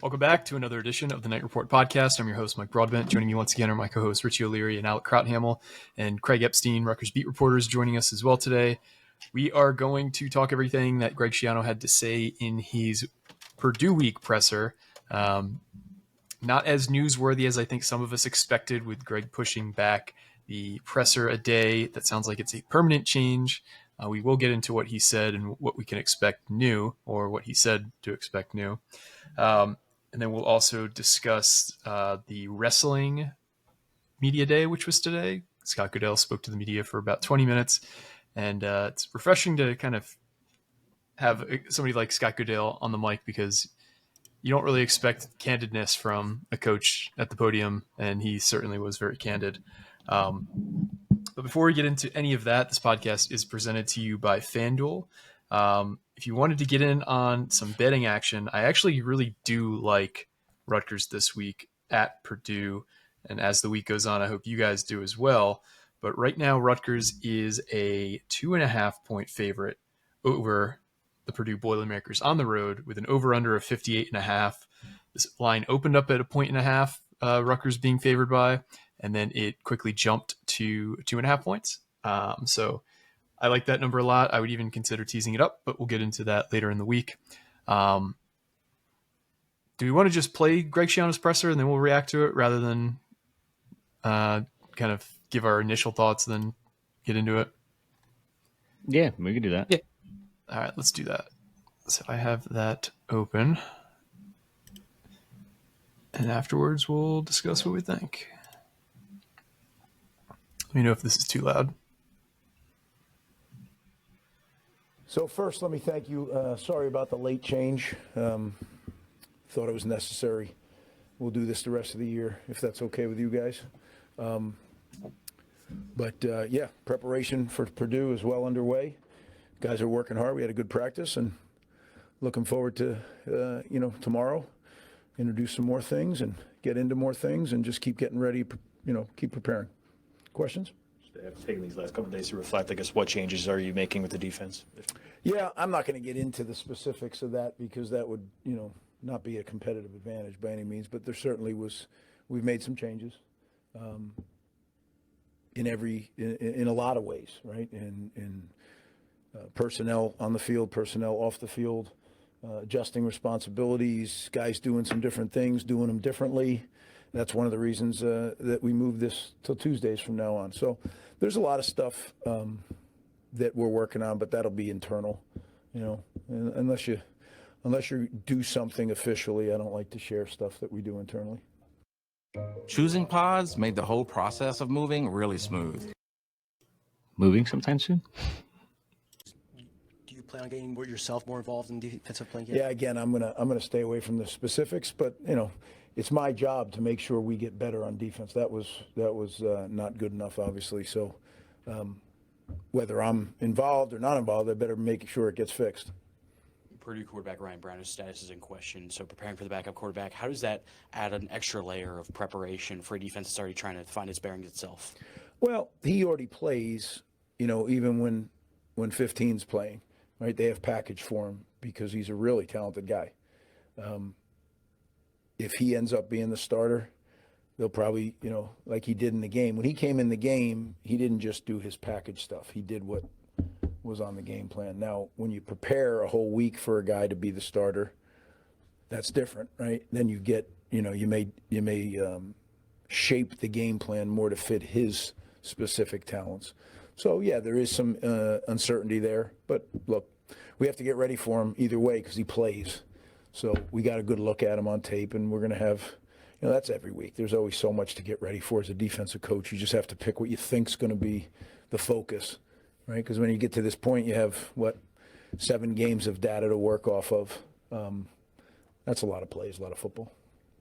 Welcome back to another edition of the Knight Report podcast. I'm your host, Mike Broadbent. Joining me once again are my co-hosts Richie O'Leary and Alec Crouthamel, and Craig Epstein, Rutgers beat reporters, joining us as well today. We are going to talk everything that Greg Schiano had to say in his Purdue week presser. Not as newsworthy as I think some of us expected, with Greg pushing back the presser a day. That sounds like it's a permanent change. We will get into what he said and what we can expect new, or what he said to expect new. And then we'll also discuss the wrestling media day, which was today. Scott Goodale spoke to the media for about 20 minutes. And it's refreshing to kind of have somebody like Scott Goodale on the mic, because you don't really expect candidness from a coach at the podium, and he certainly was very candid. But before we get into any of that, this podcast is presented to you by FanDuel. If you wanted to get in on some betting action, I actually really do like Rutgers this week at Purdue. And as the week goes on, I hope you guys do as well. But right now, Rutgers is a 2.5-point favorite over the Purdue Boilermakers on the road, with an over-under of 58.5. This line opened up at 1.5, Rutgers being favored by, and then it quickly jumped to 2.5 points. So I like that number a lot. I would even consider teasing it up, but we'll get into that later in the week. Do we want to just play Greg Schiano's presser and then we'll react to it, rather than kind of give our initial thoughts and then get into it? Yeah, we can do that. Yeah. All right, let's do that. So I have that open. And afterwards, we'll discuss what we think. Let me know if this is too loud. So first, let me thank you. Sorry about the late change. Thought it was necessary. We'll do this the rest of the year, if that's okay with you guys. Yeah, preparation for Purdue is well underway. Guys are working hard. We had a good practice, and looking forward to, tomorrow, introduce some more things and get into more things, and just keep getting ready, keep preparing. Questions? Taking these last couple of days to reflect, I guess, what changes are you making with the defense? Yeah, I'm not going to get into the specifics of that, because that would, not be a competitive advantage by any means. But there certainly was. We've made some changes in a lot of ways, right? In personnel on the field, personnel off the field, adjusting responsibilities, guys doing some different things, doing them differently. That's one of the reasons that we moved this till Tuesdays from now on. So there's a lot of stuff that we're working on, but that'll be internal, unless you do something officially. I don't like to share stuff that we do internally. Choosing pods made the whole process of moving really smooth. Moving sometime soon? Do you plan on getting yourself more involved in defensive playing? Yeah, again, I'm gonna stay away from the specifics, but it's my job to make sure we get better on defense. That was not good enough, obviously. So whether I'm involved or not involved, I better make sure it gets fixed. Purdue quarterback Ryan Brown's status is in question, so preparing for the backup quarterback, how does that add an extra layer of preparation for a defense that's already trying to find its bearings itself? Well, he already plays, even when 15's playing, right? They have package for him because he's a really talented guy. If he ends up being the starter, they'll probably, like he did in the game. When he came in the game, he didn't just do his package stuff. He did what was on the game plan. Now, when you prepare a whole week for a guy to be the starter, that's different, right? Then you get, you may shape the game plan more to fit his specific talents. So yeah, there is some uncertainty there, but look, we have to get ready for him either way because he plays. So we got a good look at him on tape, and we're going to have, that's every week. There's always so much to get ready for as a defensive coach. You just have to pick what you think's going to be the focus. Right, because when you get to this point, you have 7 games of data to work off of. That's a lot of plays, a lot of football.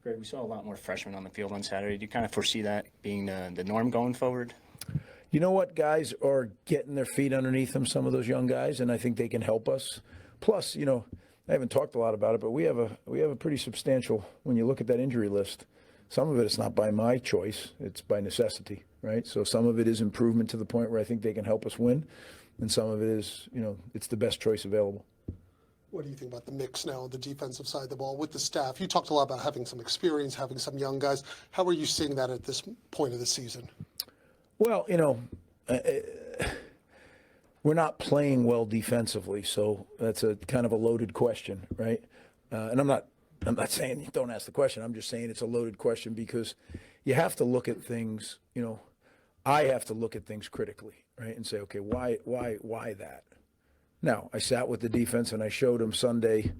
Greg, we saw a lot more freshmen on the field on Saturday. Do you kind of foresee that being the norm going forward? You know what? Guys are getting their feet underneath them, some of those young guys, and I think they can help us. Plus, I haven't talked a lot about it, but we have a pretty substantial, when you look at that injury list, some of it is not by my choice, it's by necessity, right? So some of it is improvement to the point where I think they can help us win, and some of it is, it's the best choice available. What do you think about the mix now on the defensive side of the ball with the staff? You talked a lot about having some experience, having some young guys. How are you seeing that at this point of the season? Well, we're not playing well defensively, so that's a kind of a loaded question, right? And I'm not saying don't ask the question. I'm just saying it's a loaded question because you have to look at things. I have to look at things critically, right, and say, okay, why that? Now, I sat with the defense and I showed them Sunday,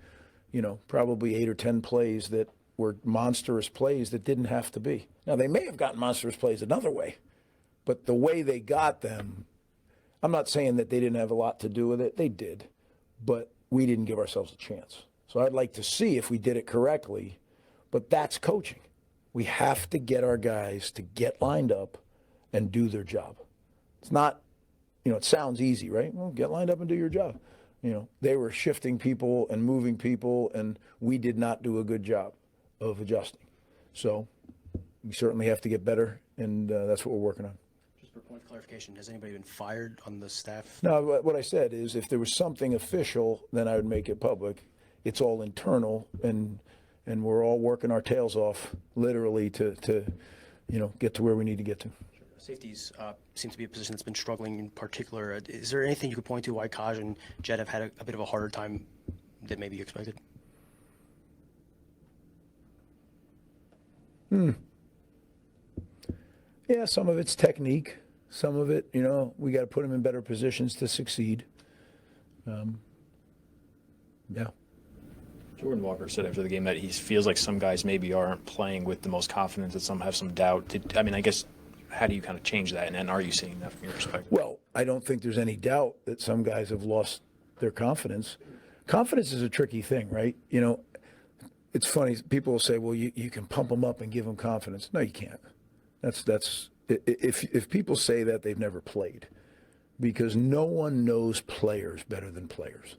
probably 8 or 10 plays that were monstrous plays that didn't have to be. Now, they may have gotten monstrous plays another way, but the way they got them, I'm not saying that they didn't have a lot to do with it. They did, but we didn't give ourselves a chance. So I'd like to see if we did it correctly, but that's coaching. We have to get our guys to get lined up and do their job. It's not, it sounds easy, right? Well, get lined up and do your job. They were shifting people and moving people, and we did not do a good job of adjusting. So we certainly have to get better, and that's what we're working on. Just for point of clarification, has anybody been fired on the staff? No, what I said is if there was something official, then I would make it public. It's all internal, and we're all working our tails off, literally, to get to where we need to get to. Safeties seem to be a position that's been struggling in particular. Is there anything you could point to why Kaj and Jed have had a bit of a harder time than maybe you expected? Yeah, some of it's technique. Some of it, we got to put them in better positions to succeed. Yeah. Jordan Walker said after the game that he feels like some guys maybe aren't playing with the most confidence, that some have some doubt. I guess, how do you kind of change that, and are you seeing that from your perspective? Well, I don't think there's any doubt that some guys have lost their confidence. Confidence is a tricky thing, right? It's funny. People will say, well, you can pump them up and give them confidence. No, you can't. That's if people say that, they've never played, because no one knows players better than players.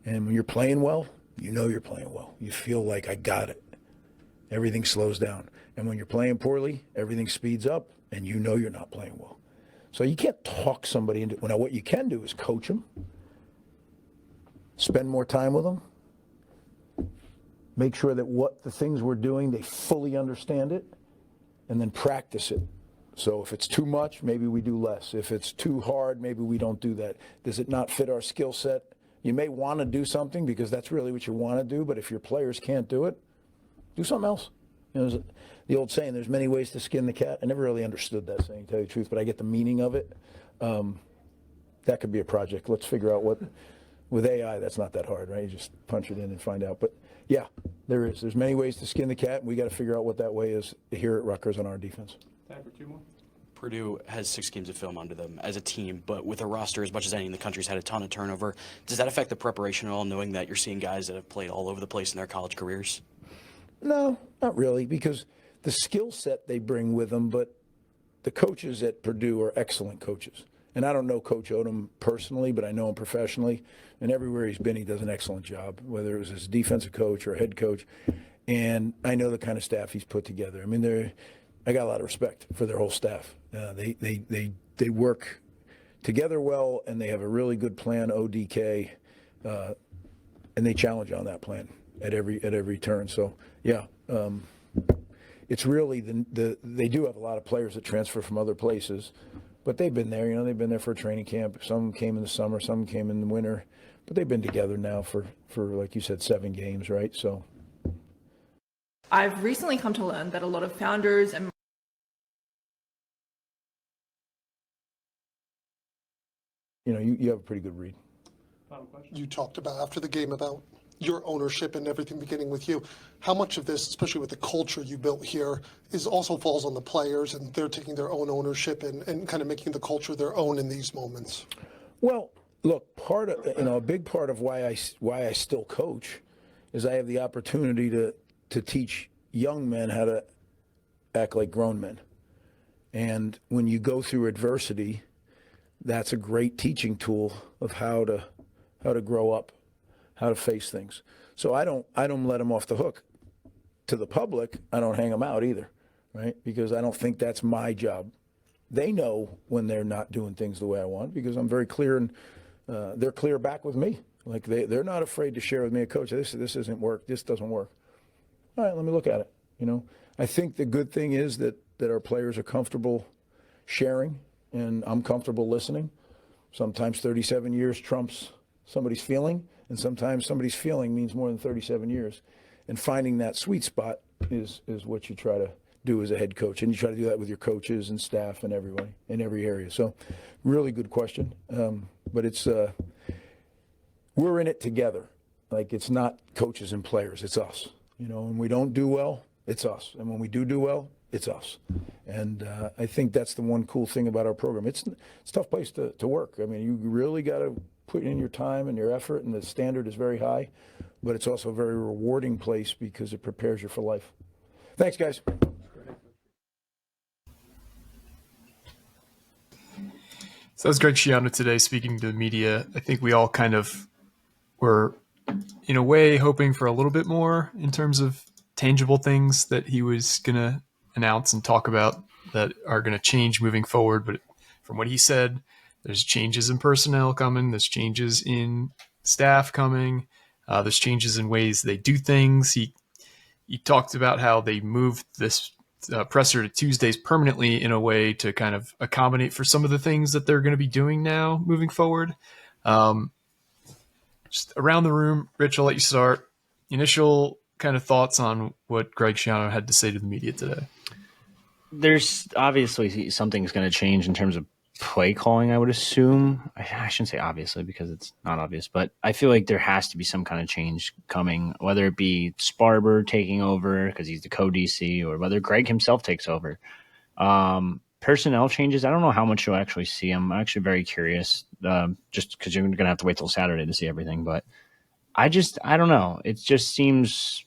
And when you're playing well, you're playing well. You feel like, I got it. Everything slows down. And when you're playing poorly, everything speeds up, and you're not playing well. So you can't talk somebody into. Now, what you can do is coach them, spend more time with them, make sure that what the things we're doing, they fully understand it, and then practice it. So if it's too much, maybe we do less. If it's too hard, maybe we don't do that. Does it not fit our skill set? You may want to do something because that's really what you want to do, but if your players can't do it, do something else. There's the old saying, there's many ways to skin the cat. I never really understood that saying, to tell you the truth, but I get the meaning of it. That could be a project. Let's figure out what, with AI, that's not that hard, right? You just punch it in and find out. But yeah, there is. There's many ways to skin the cat, and we got to figure out what that way is here at Rutgers on our defense. Time for 2 more. Purdue has 6 games of film under them as a team, but with a roster as much as any in the country's had a ton of turnover. Does that affect the preparation at all, knowing that you're seeing guys that have played all over the place in their college careers? No, not really, because the skill set they bring with them, but the coaches at Purdue are excellent coaches. And I don't know Coach Odom personally, but I know him professionally. And everywhere he's been, he does an excellent job, whether it was as a defensive coach or a head coach. And I know the kind of staff he's put together. I mean, I got a lot of respect for their whole staff. They work together well, and they have a really good plan, ODK, and they challenge on that plan at every turn. So yeah, it's really they do have a lot of players that transfer from other places, but they've been there. They've been there for a training camp. Some came in the summer, some came in the winter, but they've been together now for like you said, 7 games, right? So I've recently come to learn that a lot of founders and you have a pretty good read. Final question. You talked about after the game about your ownership and everything beginning with you. How much of this, especially with the culture you built here, also falls on the players, and they're taking their own ownership and kind of making the culture their own in these moments? Well, look, a big part of why I still coach is I have the opportunity to teach young men how to act like grown men. And when you go through adversity, that's a great teaching tool of how to grow up, how to face things. So I don't let them off the hook. To the public, I don't hang them out either, right? Because I don't think that's my job. They know when they're not doing things the way I want, because I'm very clear, and they're clear back with me Like they're not afraid to share with me, Coach, this isn't work. This doesn't work. All right, let me look at it. I think the good thing is that our players are comfortable sharing, and I'm comfortable listening. Sometimes 37 years trumps somebody's feeling, and sometimes somebody's feeling means more than 37 years. And finding that sweet spot is what you try to do as a head coach, and you try to do that with your coaches and staff and everybody in every area. So really good question, but it's we're in it together. Like, it's not coaches and players, it's us. When we don't do well, it's us, and when we do well, it's us. And I think that's the one cool thing about our program. It's a tough place to work. I mean, you really got to put in your time and your effort, and the standard is very high, but it's also a very rewarding place because it prepares you for life. Thanks, guys. So that was Greg Schiano today speaking to the media. I think we all kind of were, in a way, hoping for a little bit more in terms of tangible things that he was going to announce and talk about that are going to change moving forward. But from what he said, there's changes in personnel coming. There's changes in staff coming. There's changes in ways they do things. He talked about how they moved this presser to Tuesdays permanently in a way to kind of accommodate for some of the things that they're going to be doing now moving forward. Just around the room, Rich, I'll let you start. Initial kind of thoughts on what Greg Schiano had to say to the media today. There's obviously something's going to change in terms of play calling, I would assume. I shouldn't say obviously because it's not obvious, but I feel like there has to be some kind of change coming, whether it be Sparber taking over because he's the co-DC or whether Greg himself takes over. Personnel changes, I don't know how much you'll actually see. I'm actually very curious just because you're going to have to wait till Saturday to see everything. But I don't know. It just seems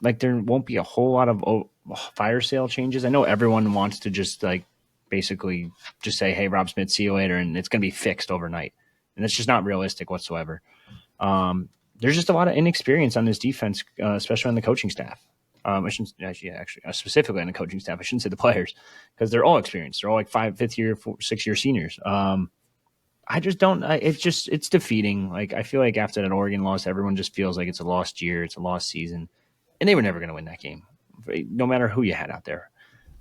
like there won't be a whole lot of fire sale changes. I know everyone wants to just basically just say, hey, Rob Smith, see you later, and it's going to be fixed overnight. And that's just not realistic whatsoever. There's just a lot of inexperience on this defense, especially on the coaching staff. Specifically on the coaching staff. I shouldn't say the players because they're all experienced. They're all like 5th year, 6th year seniors. I just don't. It's defeating. Like, I feel like after that Oregon loss, everyone just feels like it's a lost year, it's a lost season, and they were never going to win that game, no matter who you had out there.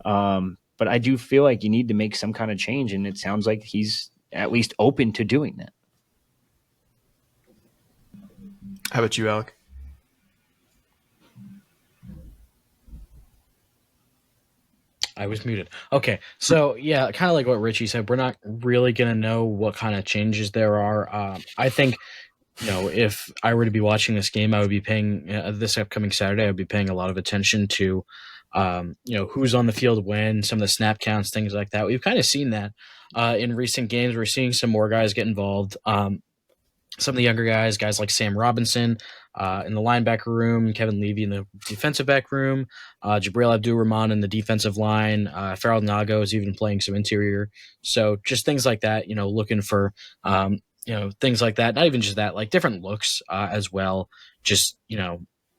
But I do feel like you need to make some kind of change, and it sounds like he's at least open to doing that. How about you, Alec? I was muted. Okay, so yeah, kind of like what Richie said, we're not really going to know what kind of changes there are. I think, if I were to be watching this game, I would be paying this upcoming Saturday. I would be paying a lot of attention to, who's on the field when, some of the snap counts, things like that. We've kind of seen that in recent games. We're seeing some more guys get involved. Some of the younger guys like Sam Robinson in the linebacker room, Kevin Levy in the defensive back room, Jabril Abdul-Rahman in the defensive line, Farrell Nago is even playing some interior. So just things like that, looking for, things like that. Not even just that, like different looks as well. Just,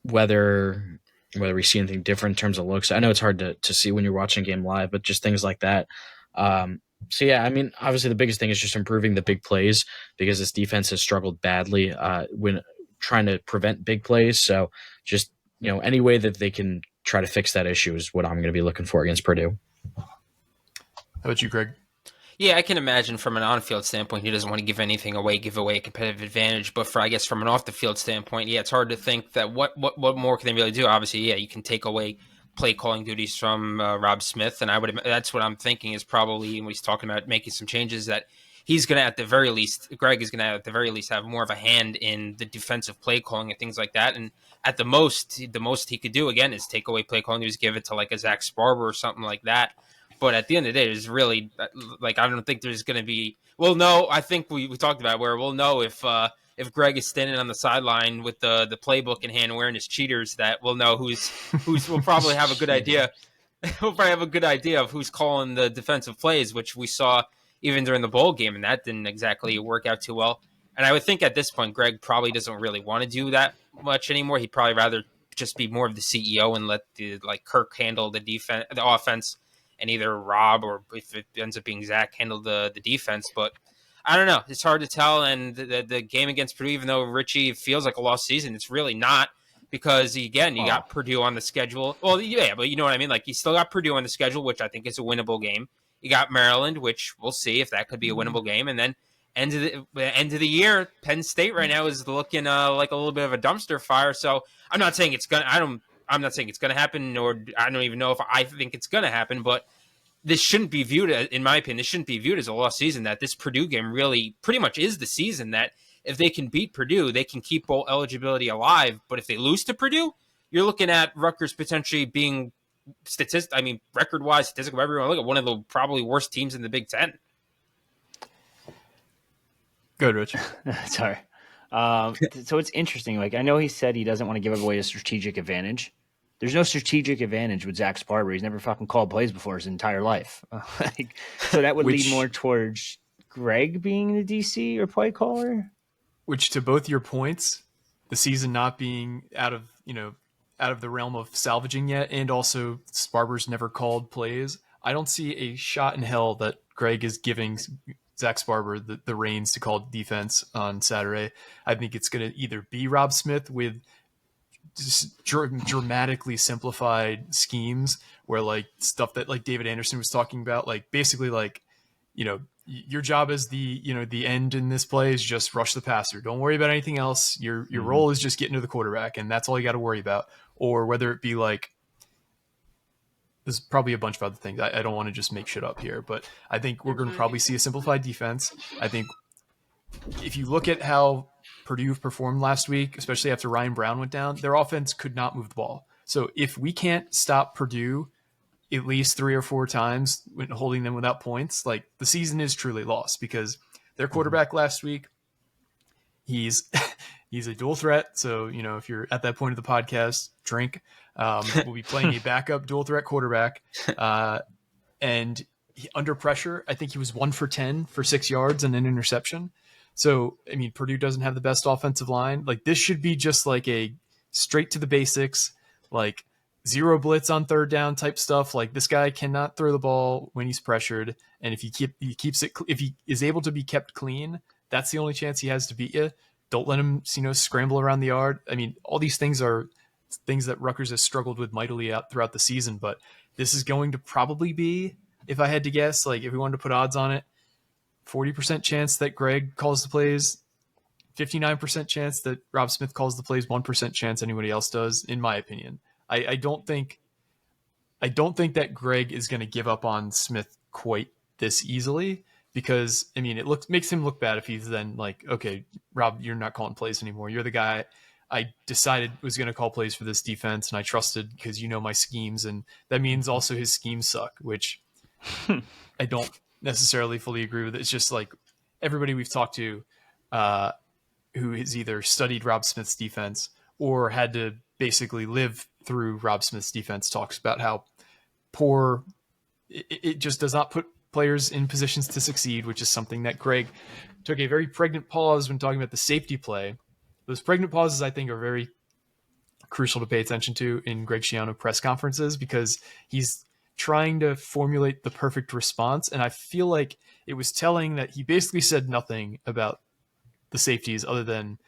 whether we see anything different in terms of looks. I know it's hard to see when you're watching a game live, but just things like that. So, yeah, I mean, obviously the biggest thing is just improving the big plays because this defense has struggled badly when trying to prevent big plays. So just, any way that they can try to fix that issue is what I'm going to be looking for against Purdue. How about you, Greg? Yeah, I can imagine from an on-field standpoint, he doesn't want to give anything away, give away a competitive advantage. But I guess from an off-the-field standpoint, yeah, it's hard to think that what more can they really do? Obviously, yeah, you can take away play calling duties from Rob Smith, and that's what I'm thinking is probably when he's talking about making some changes that he's going to at the very least, Greg is going to at the very least have more of a hand in the defensive play calling and things like that. And at the most he could do again is take away play calling duties, give it to like a Zach Sparber or something like that. But at the end of the day, there's really I don't think there's going to be. Well, no, I think we talked about where we'll know if Greg is standing on the sideline with the playbook in hand wearing his cheaters, that we'll know who's we'll probably have a good idea. We'll probably have a good idea of who's calling the defensive plays, which we saw even during the bowl game, and that didn't exactly work out too well. And I would think at this point, Greg probably doesn't really want to do that much anymore. He'd probably rather just be more of the CEO and let Kirk handle the defense, the offense, and either Rob or if it ends up being Zach handle the defense. But I don't know. It's hard to tell. And the game against Purdue, even though Richie feels like a lost season, it's really not, because again, you got Purdue on the schedule. Well, yeah, but you know what I mean? Like, you still got Purdue on the schedule, which I think is a winnable game. You got Maryland, which we'll see if that could be a winnable game. And then end of the year, Penn State right now is looking like a little bit of a dumpster fire. So I'm not saying it's gonna. I'm not saying it's gonna happen, or I don't even know if I think it's gonna happen. But this shouldn't be viewed, in my opinion, this shouldn't be viewed as a lost season. That this Purdue game really pretty much is the season that if they can beat Purdue, they can keep bowl eligibility alive. But if they lose to Purdue, you're looking at Rutgers potentially being record-wise, statistical, everyone look at one of the probably worst teams in the Big Ten. Good, Rich. Sorry. So it's interesting. Like, I know he said he doesn't want to give away a strategic advantage. There's no strategic advantage with Zach Sparber. He's never fucking called plays before his entire life. So that would lead more towards Greg being the DC or play caller. Which, to both your points, the season not being out of the realm of salvaging yet, and also Sparber's never called plays, I don't see a shot in hell that Greg is giving Zach Sparber the reins to call defense on Saturday. I think it's going to either be Rob Smith with just dramatically simplified schemes where, like, stuff that like David Anderson was talking about, like basically like, your job as the end in this play is just rush the passer. Don't worry about anything else. Your role is just getting to the quarterback, and that's all you got to worry about. Or whether it be like, there's probably a bunch of other things. I don't want to just make shit up here, but I think we're going to probably see a simplified defense. I think if you look at how Purdue performed last week, especially after Ryan Brown went down, their offense could not move the ball. So if we can't stop Purdue at least 3 or 4 times when holding them without points, like, the season is truly lost, because their quarterback last week, he's a dual threat. So, if you're at that point of the podcast, drink. We'll be playing a backup dual threat quarterback. And under pressure, I think he was 1 for 10 for 6 yards and an interception. So, Purdue doesn't have the best offensive line. Like, this should be just like a straight to the basics, like zero blitz on third down type stuff. Like, this guy cannot throw the ball when he's pressured. And if if he is able to be kept clean, that's the only chance he has to beat you. Don't let him, scramble around the yard. All these things are things that Rutgers has struggled with mightily out throughout the season, but this is going to probably be, if I had to guess, like, if we wanted to put odds on it, 40% chance that Greg calls the plays, 59% chance that Rob Smith calls the plays, 1% chance anybody else does, in my opinion. I don't think that Greg is going to give up on Smith quite this easily, because it makes him look bad if he's then like, okay, Rob, you're not calling plays anymore. You're the guy I decided was going to call plays for this defense, and I trusted because my schemes, and that means also his schemes suck, which I don't necessarily fully agree with. It's just like everybody we've talked to who has either studied Rob Smith's defense or had to basically live through Rob Smith's defense talks about how poor it just does not put players in positions to succeed, which is something that Greg took a very pregnant pause when talking about the safety play. Those pregnant pauses, I think, are very crucial to pay attention to in Greg Schiano press conferences, because he's trying to formulate the perfect response. And I feel like it was telling that he basically said nothing about the safeties other than,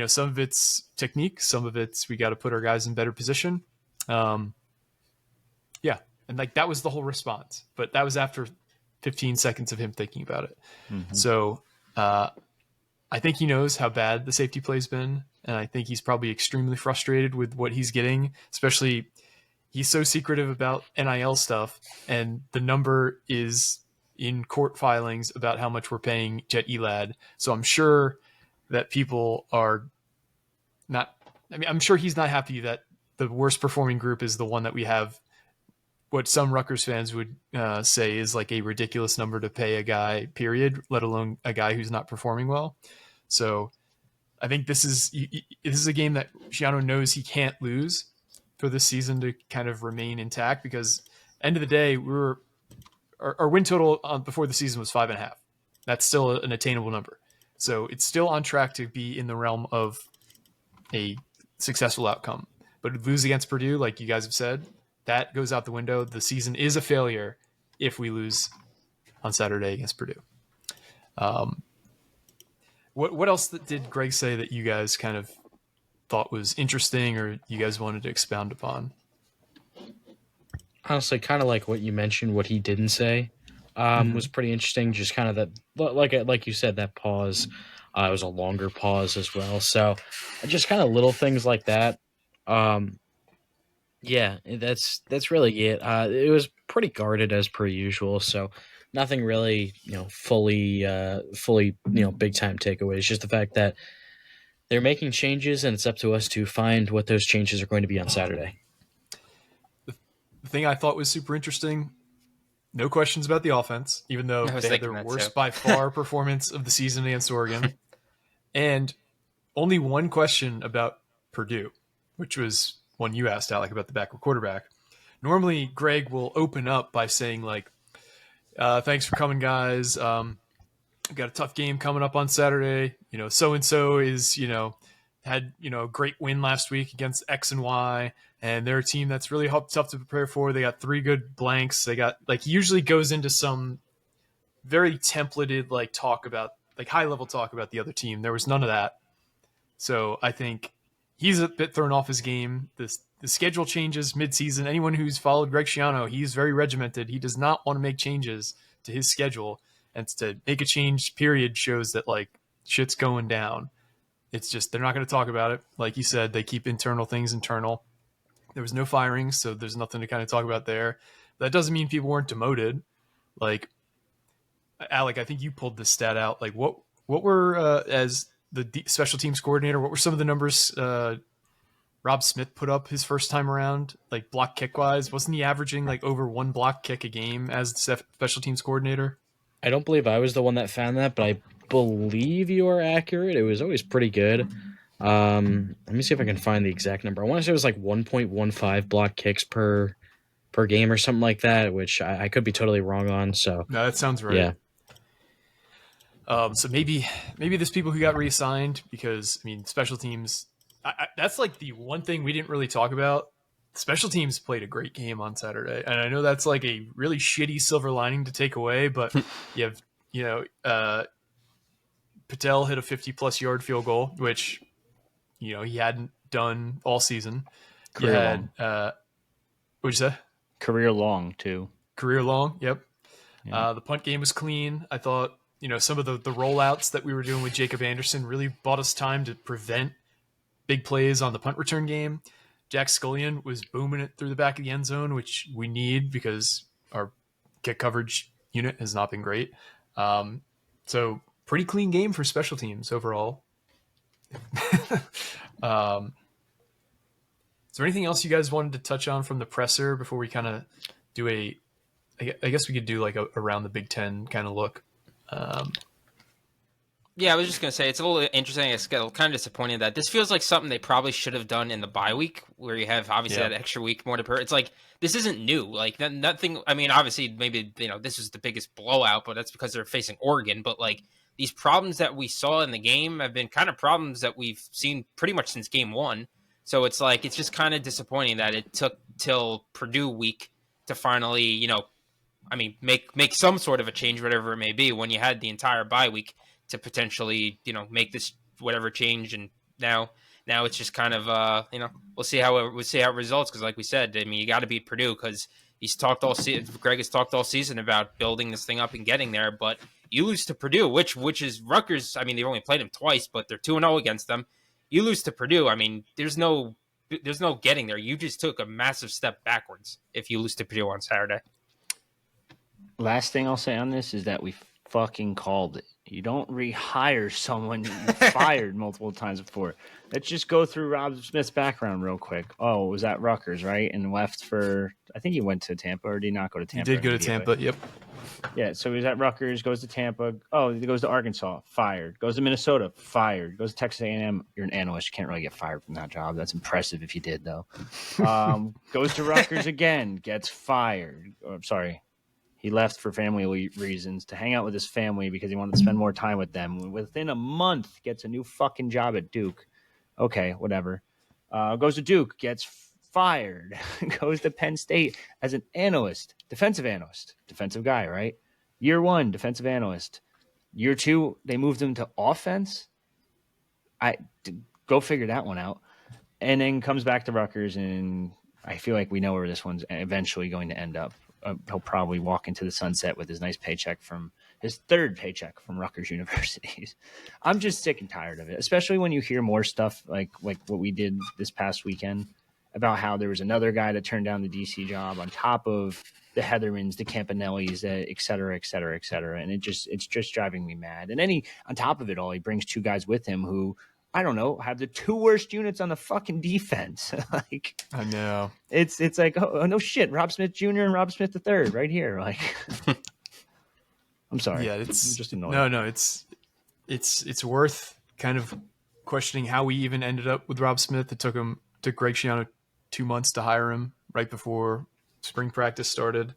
some of it's technique, some of it's we got to put our guys in better position. Yeah. And like, that was the whole response, but that was after 15 seconds of him thinking about it. Mm-hmm. So I think he knows how bad the safety play's been. And I think he's probably extremely frustrated with what he's getting, especially he's so secretive about NIL stuff. And the number is in court filings about how much we're paying Jet Elad. So I'm sure that people are not, I'm sure he's not happy that the worst performing group is the one that we have what some Rutgers fans would say is like a ridiculous number to pay a guy, period, let alone a guy who's not performing well. So I think this is a game that Schiano knows he can't lose for this season to kind of remain intact, because end of the day, our win total before the season was 5.5. That's still an attainable number. So it's still on track to be in the realm of a successful outcome. But lose against Purdue, like you guys have said, that goes out the window. The season is a failure if we lose on Saturday against Purdue. What else did Greg say that you guys kind of thought was interesting or you guys wanted to expound upon? Honestly, kind of like what you mentioned, what he didn't say was pretty interesting. Just kind of that, like you said, that pause. It was a longer pause as well. So just kind of little things like that. Yeah, that's really it. It was pretty guarded as per usual. So nothing really, fully, big time takeaways. Just the fact that they're making changes, and it's up to us to find what those changes are going to be on Saturday. The thing I thought was super interesting, no questions about the offense, even though they had their worst by far performance of the season against Oregon. And only one question about Purdue, which was one you asked, Alec, about the backup quarterback. Normally, Greg will open up by saying, like, thanks for coming, guys. Got a tough game coming up on Saturday. So-and-so is, had, a great win last week against X and Y. And they're a team that's really tough to prepare for. They got 3 good blanks. They got, he usually goes into some very templated, talk about, high-level talk about the other team. There was none of that. So I think he's a bit thrown off his game. The schedule changes mid-season. Anyone who's followed Greg Schiano, he's very regimented. He does not want to make changes to his schedule. And to make a change, period, shows that, shit's going down. It's just they're not going to talk about it. Like you said, they keep internal things internal. There was no firings, so there's nothing to kind of talk about there. That doesn't mean people weren't demoted. Alec, I think you pulled this stat out. What were, as the special teams coordinator, what were some of the numbers Rob Smith put up his first time around, block kick-wise? Wasn't he averaging, over 1 block kick a game as the special teams coordinator? I don't believe I was the one that found that, but I believe you are accurate. It was always pretty good. Let me see if I can find the exact number. I want to say it was 1.15 block kicks per game or something like that, which I could be totally wrong on. So no, that sounds right. Yeah. So maybe there's people who got reassigned because special teams. That's the one thing we didn't really talk about. Special teams played a great game on Saturday, and I know that's a really shitty silver lining to take away. But you have Patel hit a 50+ yard field goal, which he hadn't done all season. Career long. What'd you say? Career long too. Career long. Yep. Yeah. The punt game was clean. I thought some of the rollouts that we were doing with Jacob Anderson really bought us time to prevent big plays on the punt return game. Jack Scullion was booming it through the back of the end zone, which we need because our kick coverage unit has not been great. So pretty clean game for special teams overall. Is there anything else you guys wanted to touch on from the presser before we kind of do I guess we could do a around the Big Ten kind of look. Yeah, I was just going to say, it's a little interesting. It's kind of disappointing that this feels like something they probably should have done in the bye week where you have obviously that extra week more to prepare. It's this isn't new. Nothing. I mean, obviously maybe, this is the biggest blowout, but that's because they're facing Oregon. But these problems that we saw in the game have been kind of problems that we've seen pretty much since game 1. So it's it's just kind of disappointing that it took till Purdue week to finally, make some sort of a change, whatever it may be, when you had the entire bye week to potentially, make this whatever change. And now it's just kind of, we'll see how it results. Cause like we said, you got to beat Purdue because Greg has talked all season about building this thing up and getting there, but you lose to Purdue, which is Rutgers. They've only played them twice, but they're 2-0 against them. You lose to Purdue. There's no getting there. You just took a massive step backwards if you lose to Purdue on Saturday. Last thing I'll say on this is that we fucking called it. You don't rehire someone you fired multiple times before. Let's just go through Rob Smith's background real quick. Oh, it was at Rutgers, right? And left for, I think he went to Tampa, or did he not go to Tampa? He did go to Tampa, yep. Yeah, so he was at Rutgers, goes to Tampa. Oh, he goes to Arkansas, fired. Goes to Minnesota, fired. Goes to Texas A&M. You're an analyst. You can't really get fired from that job. That's impressive if you did, though. Goes to Rutgers again, gets fired. Sorry. He left for family reasons to hang out with his family because he wanted to spend more time with them. Within a month, gets a new fucking job at Duke. Okay, whatever. Goes to Duke, gets fired. Goes to Penn State as an analyst, defensive guy, right? Year 1, defensive analyst. Year 2, they moved him to offense. Go figure that one out. And then comes back to Rutgers, and I feel like we know where this one's eventually going to end up. He'll probably walk into the sunset with his nice paycheck from his third paycheck from Rutgers University. I'm just sick and tired of it, especially when you hear more stuff like what we did this past weekend about how there was another guy that turned down the DC job on top of the Heathermans, the Campanellis, et cetera, et cetera, et cetera. And it's just driving me mad. And then on top of it all, he brings 2 guys with him who, I don't know, have the 2 worst units on the fucking defense. Like, I know. It's like, oh, no shit, Rob Smith Jr. and Rob Smith III right here. Like, I'm sorry. Yeah, it's I'm just annoyed. No, it's worth kind of questioning how we even ended up with Rob Smith. It took Greg Schiano 2 months to hire him right before spring practice started.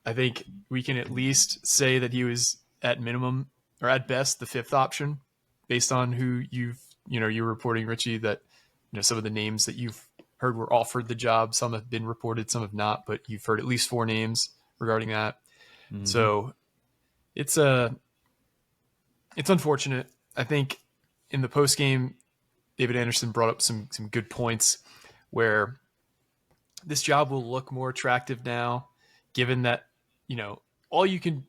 I think we can at least say that he was at minimum or at best the 5th option based on who you're reporting, Richie, that some of the names that you've heard were offered the job. Some have been reported, some have not, but you've heard at least 4 names regarding that. Mm-hmm. So it's unfortunate. I think in the post game, David Anderson brought up some good points where this job will look more attractive now, given that, all you can,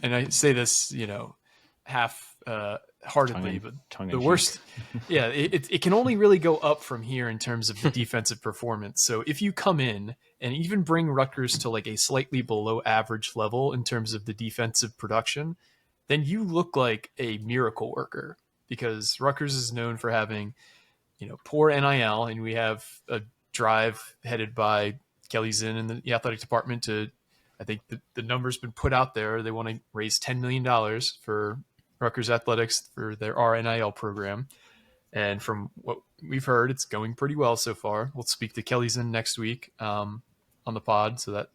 and I say this, half heartedly, but the worst, yeah, it can only really go up from here in terms of the defensive performance. So if you come in and even bring Rutgers to like a slightly below average level in terms of the defensive production, then you look like a miracle worker, because Rutgers is known for having, poor NIL, and we have a drive headed by Kelly Zinn in the athletic department to, I think the number's been put out there. They want to raise $10 million for Rutgers athletics for their RNIL program. And from what we've heard, it's going pretty well so far. We'll speak to Kelly Zinn next week on the pod, so that,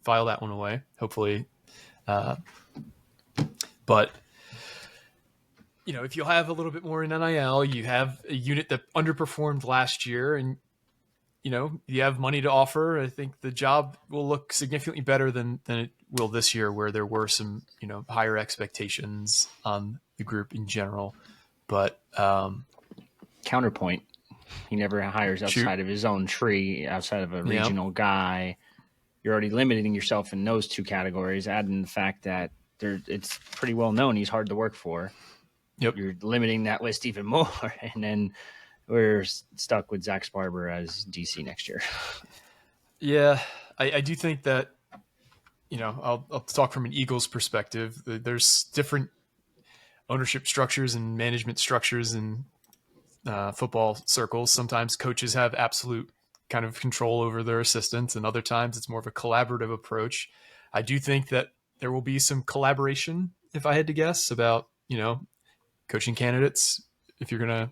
file that one away, hopefully. But, if you'll have a little bit more in NIL, you have a unit that underperformed last year, and you have money to offer, I think the job will look significantly better than it will this year, where there were some, higher expectations on the group in general. But counterpoint, he never hires outside of his own tree, outside of a regional guy. You're already limiting yourself in those 2 categories, adding the fact that it's pretty well known he's hard to work for. Yep. You're limiting that list even more. And then we're stuck with Zach Sparber as DC next year. Yeah, I do think that, I'll talk from an Eagles perspective. There's different ownership structures and management structures in football circles. Sometimes coaches have absolute kind of control over their assistants, and other times it's more of a collaborative approach. I do think that there will be some collaboration, if I had to guess, about, coaching candidates. If you're going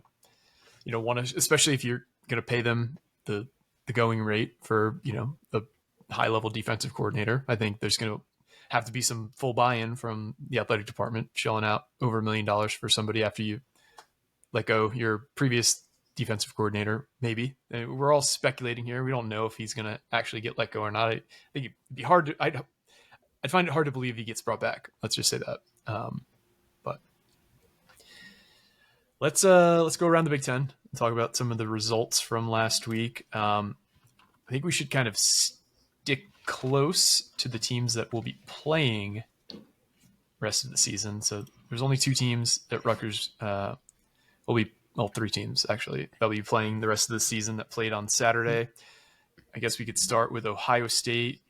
to, want to, especially if you're going to pay them the going rate for, a high level defensive coordinator, I think there's going to have to be some full buy-in from the athletic department, shelling out over $1 million for somebody after you let go your previous defensive coordinator. Maybe. And we're all speculating here. We don't know if he's going to actually get let go or not. I think it'd be hard to, I'd find it hard to believe he gets brought back. Let's just say that. But let's go around the Big Ten and talk about some of the results from last week. I think we should kind of stick close to the teams that will be playing rest of the season. So there's only 2 teams that Rutgers will be, well, 3 teams actually, that'll be playing the rest of the season that played on Saturday. I guess we could start with Ohio State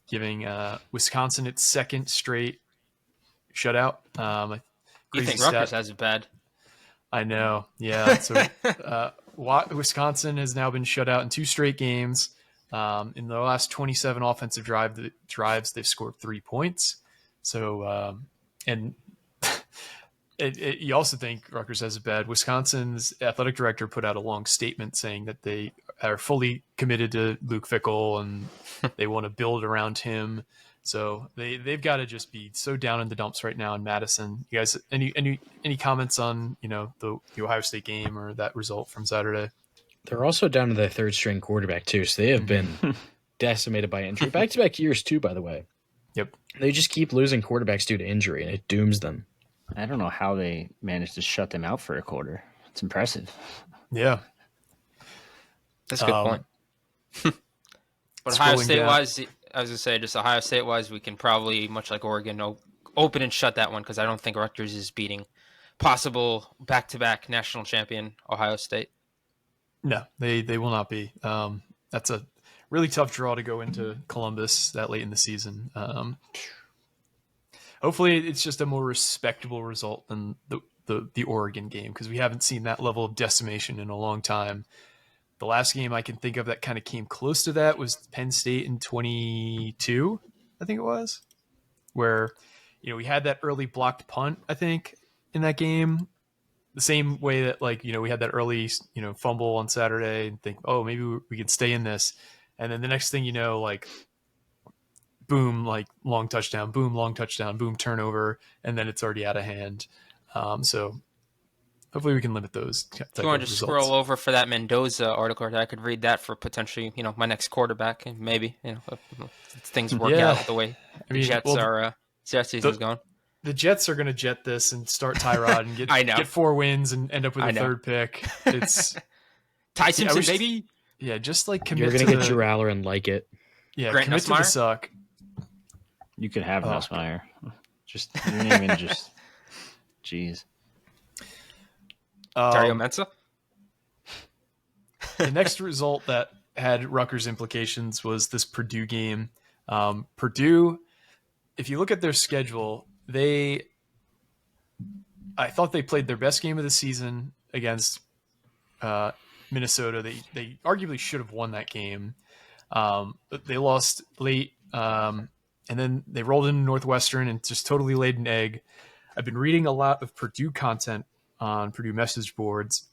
giving Wisconsin its 2nd straight shutout. You think Rutgers has it bad? I know. Yeah. So Wisconsin has now been shut out in 2 straight games. In the last 27 offensive drives, they've scored 3 points. So, and you also think Rutgers has it bad. Wisconsin's athletic director put out a long statement saying that they are fully committed to Luke Fickell and they want to build around him. So they've got to just be so down in the dumps right now in Madison. You guys, any comments on the Ohio State game or that result from Saturday? They're also down to their 3rd string quarterback too, so they have been decimated by injury. Back-to-back years too, by the way. Yep. They just keep losing quarterbacks due to injury, and it dooms them. I don't know how they managed to shut them out for a quarter. It's impressive. Yeah. That's a good point. But Ohio State-wise, I was going to say, just Ohio State-wise, we can probably, much like Oregon, open and shut that one because I don't think Rutgers is beating possible back-to-back national champion Ohio State. No, they will not be. That's a really tough draw to go into Columbus that late in the season. Hopefully, it's just a more respectable result than the Oregon game because we haven't seen that level of decimation in a long time. The last game I can think of that kind of came close to that was Penn State in 22, I think it was, where we had that early blocked punt, I think, in that game. The same way that we had that early fumble on Saturday and think, oh, maybe we could stay in this, and then the next thing boom, long touchdown, boom, turnover, and then it's already out of hand. So hopefully we can limit those. If you want to just scroll over for that Mendoza article, I could read that for potentially, my next quarterback, and maybe, if things work out the way the Jets season's going. The Jets are going to jet this and start Tyrod and get 4 wins and end up with a third pick. It's Ty Simpson, baby. Yeah, just commit. You're going to get Drew Aller and like it. Yeah, Grant commit Nussmeier? To the suck. You could have Nussmeier. Just your name and just, jeez. Dario Mensa. The next result that had Rutgers implications was this Purdue game. Purdue, if you look at their schedule, I thought they played their best game of the season against Minnesota. They arguably should have won that game. But they lost late, and then they rolled into Northwestern and just totally laid an egg. I've been reading a lot of Purdue content on Purdue message boards,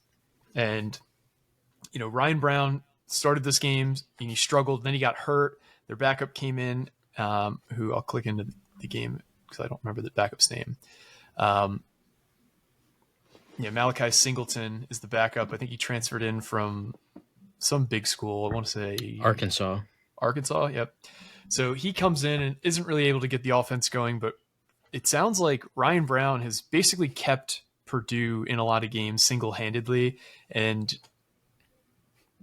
and Ryan Brown started this game and he struggled. Then he got hurt. Their backup came in, who I'll click into the game because I don't remember the backup's name. Malachi Singleton is the backup. I think he transferred in from some big school. I want to say Arkansas. Yep. So he comes in and isn't really able to get the offense going, but it sounds like Ryan Brown has basically kept Purdue in a lot of games single-handedly, and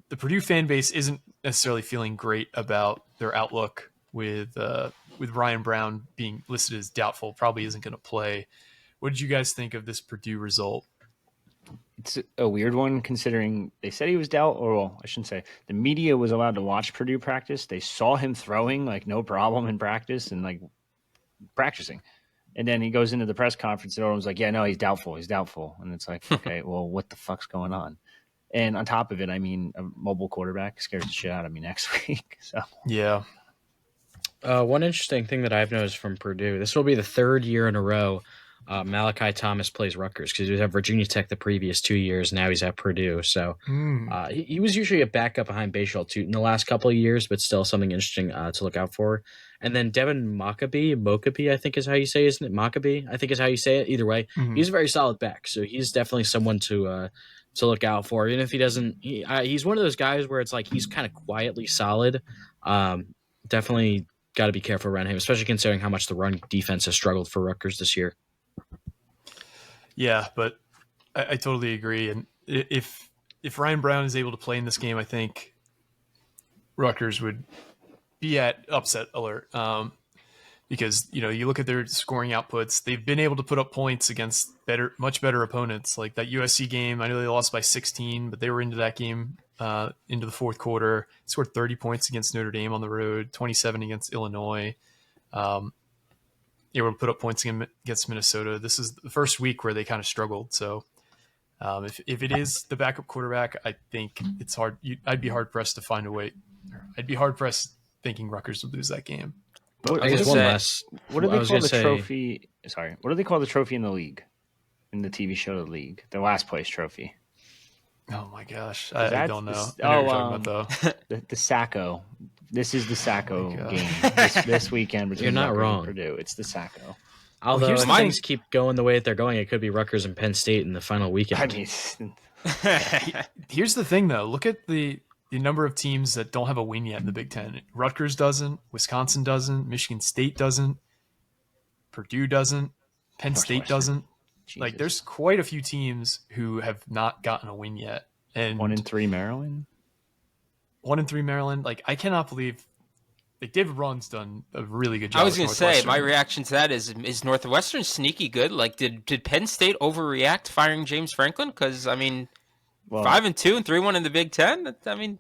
the Purdue fan base isn't necessarily feeling great about their outlook with Ryan Brown being listed as doubtful, probably isn't going to play. What did you guys think of this Purdue result? It's a weird one considering they said he was I shouldn't say. The media was allowed to watch Purdue practice. They saw him throwing no problem in practice and practicing. And then he goes into the press conference and everyone's like, yeah, no, he's doubtful. And it's like, okay, well, what the fuck's going on? And on top of it, a mobile quarterback scares the shit out of me next week. So yeah. One interesting thing that I've noticed from Purdue, this will be the third year in a row Malachi Thomas plays Rutgers because he was at Virginia Tech the previous 2 years. Now he's at Purdue. So he was usually a backup behind Bashal too in the last couple of years, but still something interesting to look out for. And then Devin Mokabe, I think is how you say it, isn't it? Mokabe, I think is how you say it. Either way, he's a very solid back. So he's definitely someone to look out for. Even if he doesn't, he's one of those guys where it's he's kind of quietly solid. Definitely got to be careful around him, especially considering how much the run defense has struggled for Rutgers this year. Yeah, but I totally agree. And if Ryan Brown is able to play in this game, I think Rutgers would be at upset alert because, you look at their scoring outputs. They've been able to put up points against much better opponents. Like that USC game, I know they lost by 16, but they were into that game into the fourth quarter. Scored 30 points against Notre Dame on the road, 27 against Illinois. They were able to put up points against Minnesota. This is the first week where they kind of struggled. So if it is the backup quarterback, I think it's hard. I'd be hard pressed to find a way. I'd be hard pressed thinking Rutgers would lose that game. What do they call the trophy? Sorry, what do they call the trophy in the league? In the TV show, The League, the last place trophy. Oh my gosh, I don't know. I know what you're talking about, the Sacco. This is the Sacco game this weekend. You're not wrong. Purdue. It's the Sacco. Although if things keep going the way that they're going, it could be Rutgers and Penn State in the final weekend. Here's the thing, though. Look at the the number of teams that don't have a win yet in the Big Ten. Rutgers doesn't, Wisconsin doesn't, Michigan State doesn't, Purdue doesn't, Penn State doesn't. Jesus. Like, there's quite a few teams who have not gotten a win yet. And 1-3 Maryland. 1-3 Maryland. Like, I cannot believe. Like, David Braun's done a really good job. I was going to say, my reaction to that is Northwestern sneaky good? Like, did Penn State overreact firing James Franklin? Because, I mean, 5-2 and 3-1 in the Big Ten. I mean,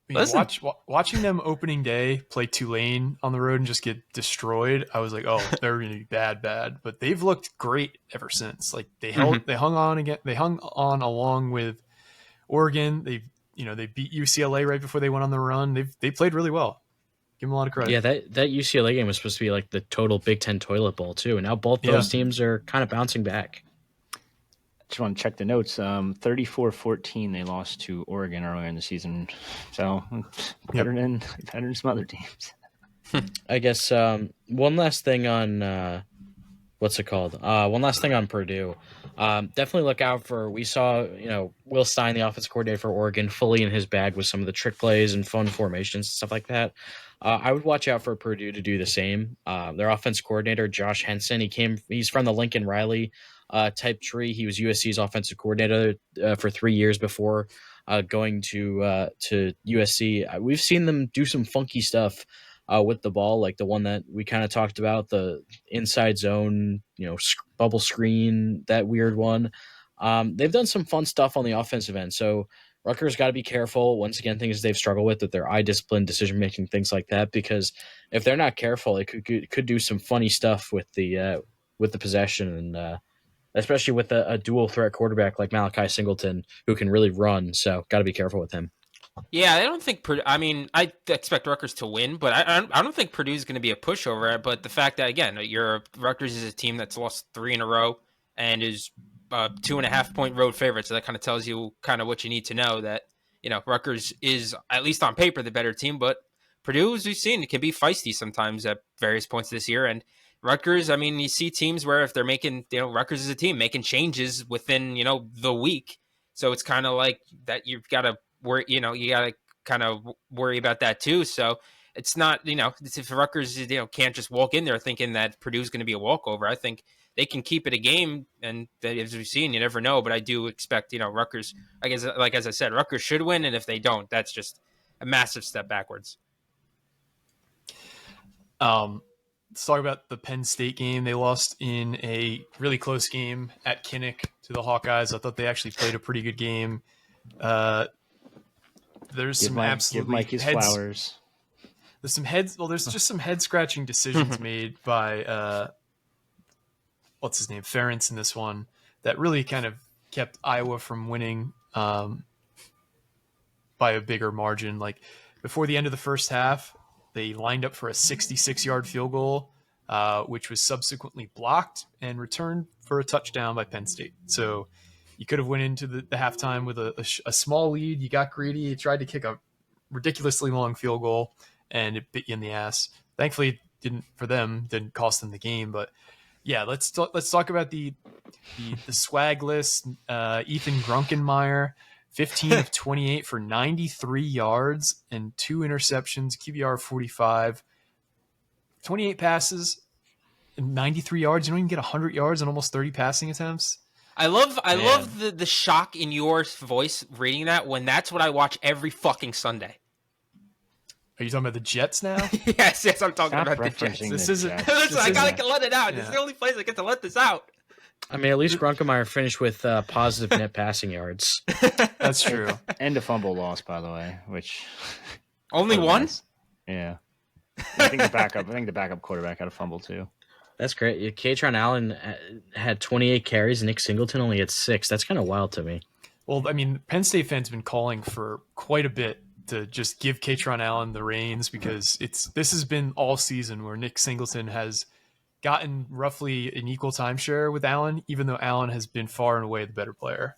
listen. Watching them opening day play Tulane on the road and just get destroyed, I was like, oh, they're going to be bad. But they've looked great ever since. Like, they hung on along with Oregon. They beat UCLA right before they went on the run. They played really well. Give them a lot of credit. Yeah, that UCLA game was supposed to be like the total Big Ten toilet bowl too, and now both those teams are kind of bouncing back. Just want to check the notes. 34-14 they lost to Oregon earlier in the season, so better than some other teams. I guess one last thing on what's it called? One last thing on Purdue. Definitely look out for. We saw Will Stein, the offensive coordinator for Oregon, fully in his bag with some of the trick plays and fun formations and stuff like that. I would watch out for Purdue to do the same. Their offense coordinator, Josh Henson, he's from the Lincoln Riley type tree. He was USC's offensive coordinator for 3 years before going to USC. We've seen them do some funky stuff with the ball, like the one that we kind of talked about, the inside zone, bubble screen, that weird one. They've done some fun stuff on the offensive end. So Rutgers got to be careful. Once again, things they've struggled with their eye discipline, decision making, things like that. Because if they're not careful, it could do some funny stuff with the possession, and especially with a dual threat quarterback like Malachi Singleton who can really run. So got to be careful with him. Yeah, I don't think Purdue. I mean, I expect Rutgers to win, but I don't think Purdue's going to be a pushover. But the fact that again, Rutgers is a team that's lost 3 in a row and is 2.5-point road favorite, so that kind of tells you kind of what you need to know, that Rutgers is, at least on paper, the better team, but Purdue, as we've seen, it can be feisty sometimes at various points this year. And Rutgers, I mean, you see teams where if they're making, Rutgers is a team making changes within the week, so it's kind of like that you've got to worry, you got to kind of worry about that too. So it's not, if Rutgers can't just walk in there thinking that Purdue's going to be a walkover. I think they can keep it a game, and as we've seen, you never know. But I do expect, Rutgers, I guess, like as I said, Rutgers should win, and if they don't, that's just a massive step backwards. Let's talk about the Penn State game. They lost in a really close game at Kinnick to the Hawkeyes. I thought they actually played a pretty good game. There's some absolutely give Mike his flowers. There's some heads. Well, there's just some head scratching decisions made by what's his name, Ferentz, in this one that really kind of kept Iowa from winning by a bigger margin. Like before the end of the first half, they lined up for a 66-yard field goal, which was subsequently blocked and returned for a touchdown by Penn State. So you could have went into the halftime with a small lead. You got greedy. You tried to kick a ridiculously long field goal, and it bit you in the ass. Thankfully, didn't cost them the game. But yeah, let's talk about the swagless Ethan Grunkenmeyer, 15 of 28 for 93 yards and 2 interceptions, QBR 45, 28 passes and 93 yards. You don't even get 100 yards and almost 30 passing attempts. I love the shock in your voice reading that, when that's what I watch every fucking Sunday. Are you talking about the Jets now? yes, I'm talking about the Jets. This isn't. Listen, I gotta let it out. Yeah. It's the only place I get to let this out. I mean, at least Grunkemeyer finished with positive net passing yards. That's true. And a fumble loss, by the way, which only one. Yeah, I think the backup quarterback had a fumble too. That's great. Katron Allen had 28 carries, and Nick Singleton only had 6. That's kind of wild to me. Well, I mean, Penn State fans have been calling for quite a bit to just give Katron Allen the reins, because this has been all season where Nick Singleton has gotten roughly an equal timeshare with Allen, even though Allen has been far and away the better player.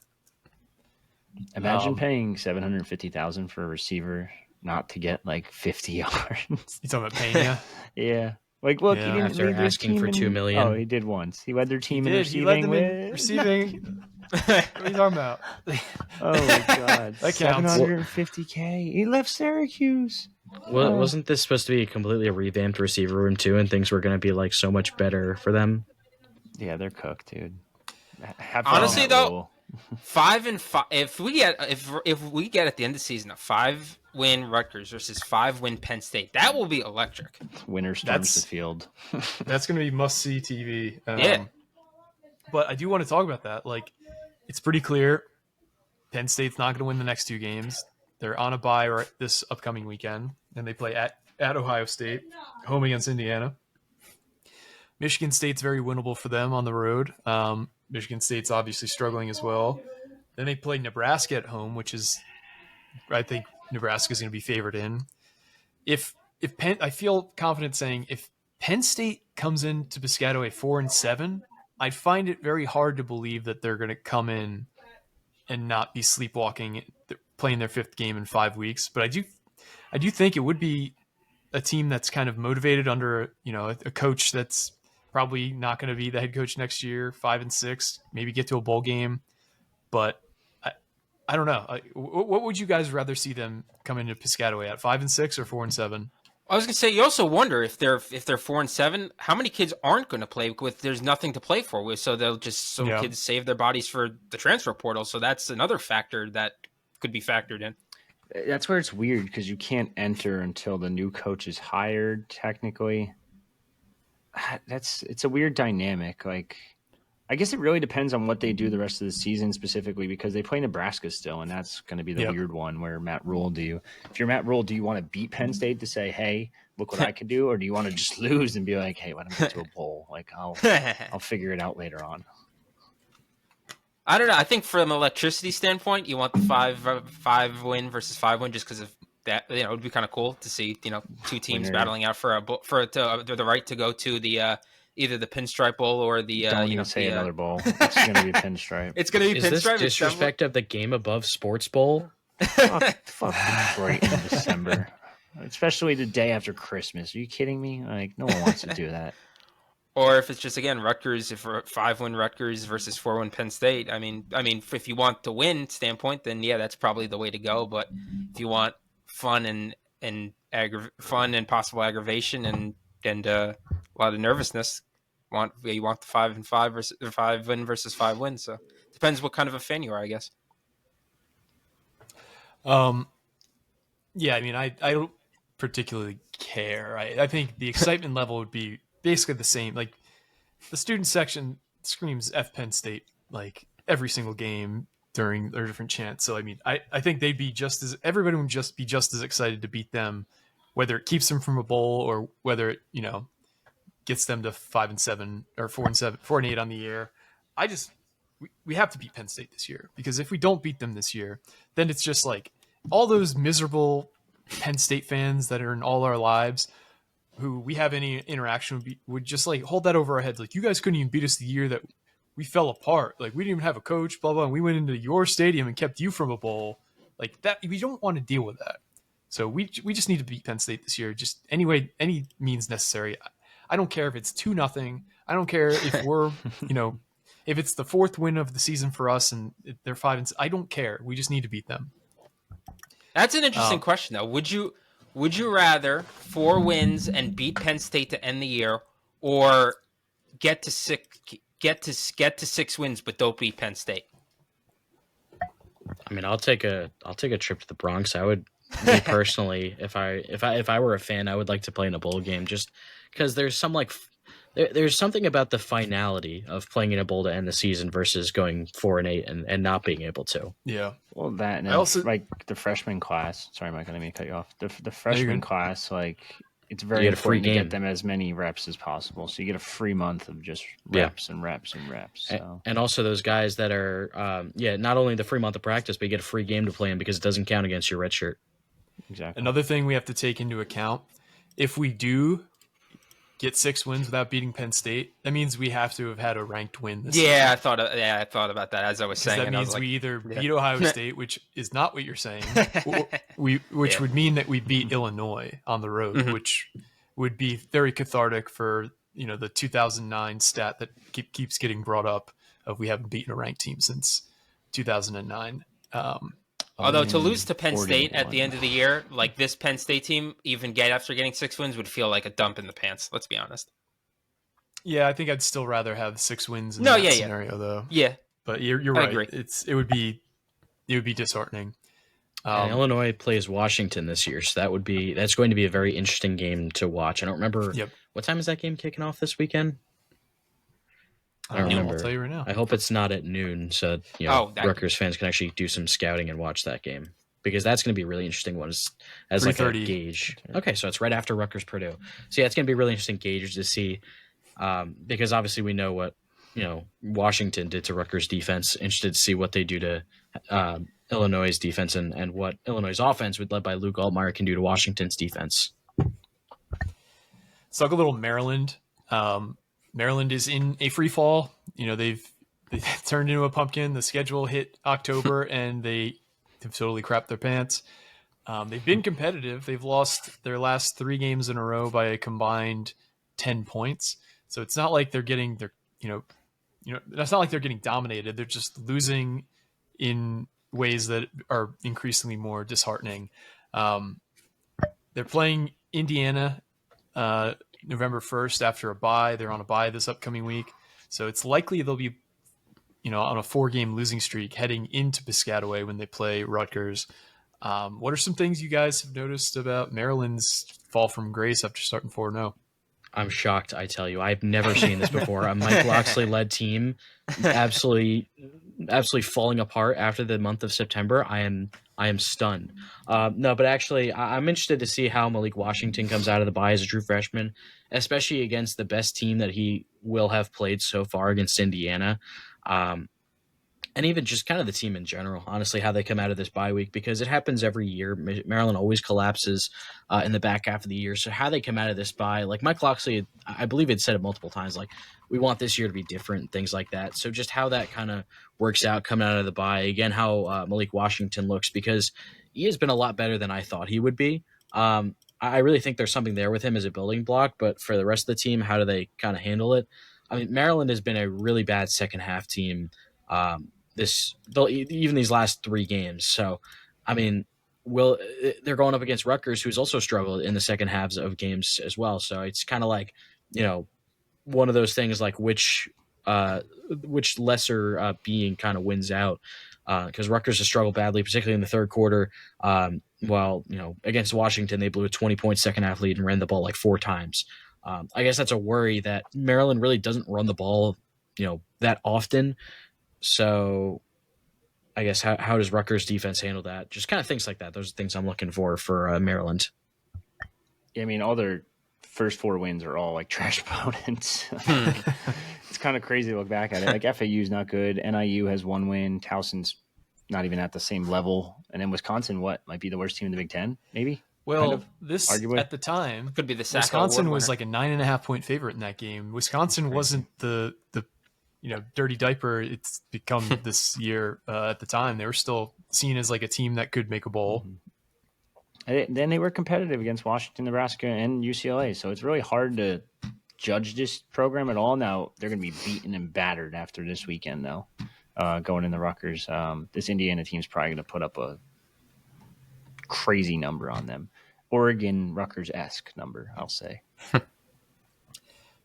Imagine paying $750,000 for a receiver not to get like 50 yards. You talking about Pena? Yeah. Like, look, he didn't after lead asking for $2 million. Oh, he did once. He led their team in He led receiving. them in receiving. What are you talking about? Oh my God, That counts. 750K. He left Syracuse. Well, wasn't this supposed to be completely a revamped receiver room too, and things were going to be like so much better for them? Yeah, they're cooked, dude. Have fun with Honestly, that though, rule. 5-5. If we get at the end of the season a 5-win Rutgers versus 5-win Penn State, that will be electric. Winner storms the field. That's going to be must-see TV. Yeah. But I do want to talk about that. Like, it's pretty clear Penn State's not going to win the next 2 games. They're on a bye this upcoming weekend, and they play at Ohio State, home against Indiana. Michigan State's very winnable for them on the road. Michigan State's obviously struggling as well. Then they play Nebraska at home, which is, I think Nebraska's going to be favored in. I feel confident saying if Penn State comes into Piscataway 4-7, I find it very hard to believe that they're going to come in and not be sleepwalking, playing their 5th game in 5 weeks. But I do think it would be a team that's kind of motivated under a coach that's probably not going to be the head coach next year. 5-6, maybe get to a bowl game. But I don't know. What would you guys rather see them come into Piscataway at, 5-6 or 4-7? I was gonna say, you also wonder if they're 4-7, how many kids aren't going to play with? There's nothing to play for with, so they'll just kids save their bodies for the transfer portal. So that's another factor that could be factored in. That's where it's weird because you can't enter until the new coach is hired. Technically, it's a weird dynamic. Like, I guess it really depends on what they do the rest of the season specifically, because they play Nebraska still, and that's going to be the weird one where Matt Rule, if you're Matt Rule, do you want to beat Penn State to say, hey, look what I can do? Or do you want to just lose and be like, hey, let them get to a bowl? Like, I'll figure it out later on. I don't know. I think from an electricity standpoint, you want the 5-win versus 5-win just because of that. It would be kind of cool to see, 2 teams battling out for the right to go to the either the Pinstripe Bowl or the don't even say another bowl. It's going to be Pinstripe. It's going to be Is Pinstripe. This disrespect of the game above sports bowl? Fuck Detroit in December, especially the day after Christmas. Are you kidding me? Like, no one wants to do that. Or if it's just, again, Rutgers, if 5-win Rutgers versus 4-win Penn State. I mean, if you want the win standpoint, then yeah, that's probably the way to go. But if you want fun and possible aggravation and a lot of nervousness, you want the 5-5 versus 5-win versus 5-win. So it depends what kind of a fan you are, I guess. Yeah, I mean, I don't particularly care. I think the excitement level would be basically the same. Like, the student section screams F Penn State like every single game during their different chants. So I mean, I think they'd be everybody would just be just as excited to beat them, whether it keeps them from a bowl or whether it gets them to 5-7 or 4-7, 4-8 on the year. We have to beat Penn State this year, because if we don't beat them this year, then it's just like all those miserable Penn State fans that are in all our lives who we have any interaction with would just like hold that over our heads. Like, you guys couldn't even beat us the year that we fell apart. Like, we didn't even have a coach, blah, blah. And we went into your stadium and kept you from a bowl like that. We don't want to deal with that. So we just need to beat Penn State this year. Just any means necessary. I don't care if it's 2-0. I don't care if we're, if it's the 4th win of the season for us and they're 5-6. I don't care. We just need to beat them. That's an interesting question, though. Would you rather 4 wins and beat Penn State to end the year, or get to 6 wins but don't beat Penn State? I mean, I'll take a trip to the Bronx. I would, me personally, if I were a fan, I would like to play in a bowl game, just because there's something about the finality of playing in a bowl to end the season versus going 4-8 and not being able to. Yeah. Well, that and I also like the freshman class. Sorry, Mike, I didn't mean to cut you off. The freshman class, like, it's very important to get them as many reps as possible. So you get a free month of just reps and reps and reps. So. And also those guys that are, not only the free month of practice, but you get a free game to play in because it doesn't count against your red shirt. Exactly. Another thing we have to take into account, if we do get 6 wins without beating Penn State, that means we have to have had a ranked win this season. I thought about that as I was saying. That means we either beat Ohio State, which is not what you're saying, which would mean that we beat Illinois on the road, which would be very cathartic for the 2009 stat that keeps getting brought up of we haven't beaten a ranked team since 2009. Although to lose to Penn State at 41. the end of the year, like this Penn State team, even get after getting 6 wins would feel like a dump in the pants. Let's be honest. Yeah, I think I'd still rather have 6 wins in No, that yeah, scenario, though. Yeah. But you're I right. agree. It would be disheartening. And Illinois plays Washington this year, so that's going to be a very interesting game to watch. I don't remember what time is that game kicking off this weekend. I don't remember. I'll tell you right now. I hope it's not at noon, so Rutgers fans can actually do some scouting and watch that game, because that's going to be a really interesting one as like a gauge. Okay, so it's right after Rutgers Purdue. So yeah, it's going to be a really interesting gauge to see, because obviously we know what Washington did to Rutgers defense. Interested to see what they do to Illinois' defense and what Illinois' offense, led by Luke Altmaier, can do to Washington's defense. Let's talk a little Maryland. Maryland is in a free fall. They've turned into a pumpkin. The schedule hit October, and they have totally crapped their pants. They've been competitive. They've lost their last 3 games in a row by a combined 10 points. So it's not like they're getting that's not like they're getting dominated. They're just losing in ways that are increasingly more disheartening. They're playing Indiana November 1st after a bye. They're on a bye this upcoming week. So it's likely they'll be, on a 4-game losing streak heading into Piscataway when they play Rutgers. What are some things you guys have noticed about Maryland's fall from grace after starting 4-0? I'm shocked, I tell you. I've never seen this before. A Mike Loxley-led team absolutely falling apart after the month of September. I am stunned. No, but actually, I'm interested to see how Malik Washington comes out of the bye as a true freshman, especially against the best team that he will have played so far against Indiana. And even just kind of the team in general, honestly, how they come out of this bye week, because it happens every year. Maryland always collapses in the back half of the year. So how they come out of this bye, like Mike Loxley, I believe had said it multiple times, like, we want this year to be different, things like that. So just how that kind of works out coming out of the bye. Again, how Malik Washington looks, because he has been a lot better than I thought he would be. I really think there's something there with him as a building block, but for the rest of the team, how do they kind of handle it? I mean, Maryland has been a really bad second half team even these last 3 games. So, I mean, they're going up against Rutgers, who's also struggled in the second halves of games as well. So it's kind of like, one of those things, like which lesser being kind of wins out, because Rutgers has struggled badly, particularly in the third quarter. While against Washington, they blew a 20-point second half lead and ran the ball like 4 times. I guess that's a worry that Maryland really doesn't run the ball, that often. So I guess how does Rutgers defense handle that? Just kind of things like that. Those are things I'm looking for Maryland. Yeah, I mean, all their first 4 wins are all like trash opponents. It's kind of crazy to look back at it. Like FAU's not good. NIU has 1 win. Towson's not even at the same level. And then Wisconsin, might be the worst team in the Big Ten, maybe? Well, arguably. At the time, could be the Wisconsin was like a 9.5-point favorite in that game. Wisconsin wasn't the dirty diaper it's become this year. At the time, they were still seen as like a team that could make a bowl. And then they were competitive against Washington, Nebraska, and UCLA. So it's really hard to judge this program at all. Now they're going to be beaten and battered after this weekend, though, going into Rutgers. This Indiana team's probably going to put up a crazy number on them. Oregon Rutgers-esque number, I'll say.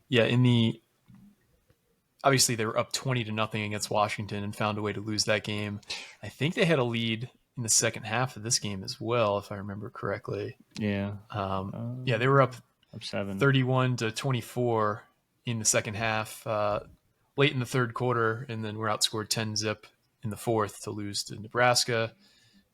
Yeah, obviously they were up 20-0 against Washington and found a way to lose that game. I think they had a lead in the second half of this game as well, if I remember correctly. Yeah. They were up 7, 31-24 in the second half, late in the third quarter, and then were outscored 10-0 in the fourth to lose to Nebraska.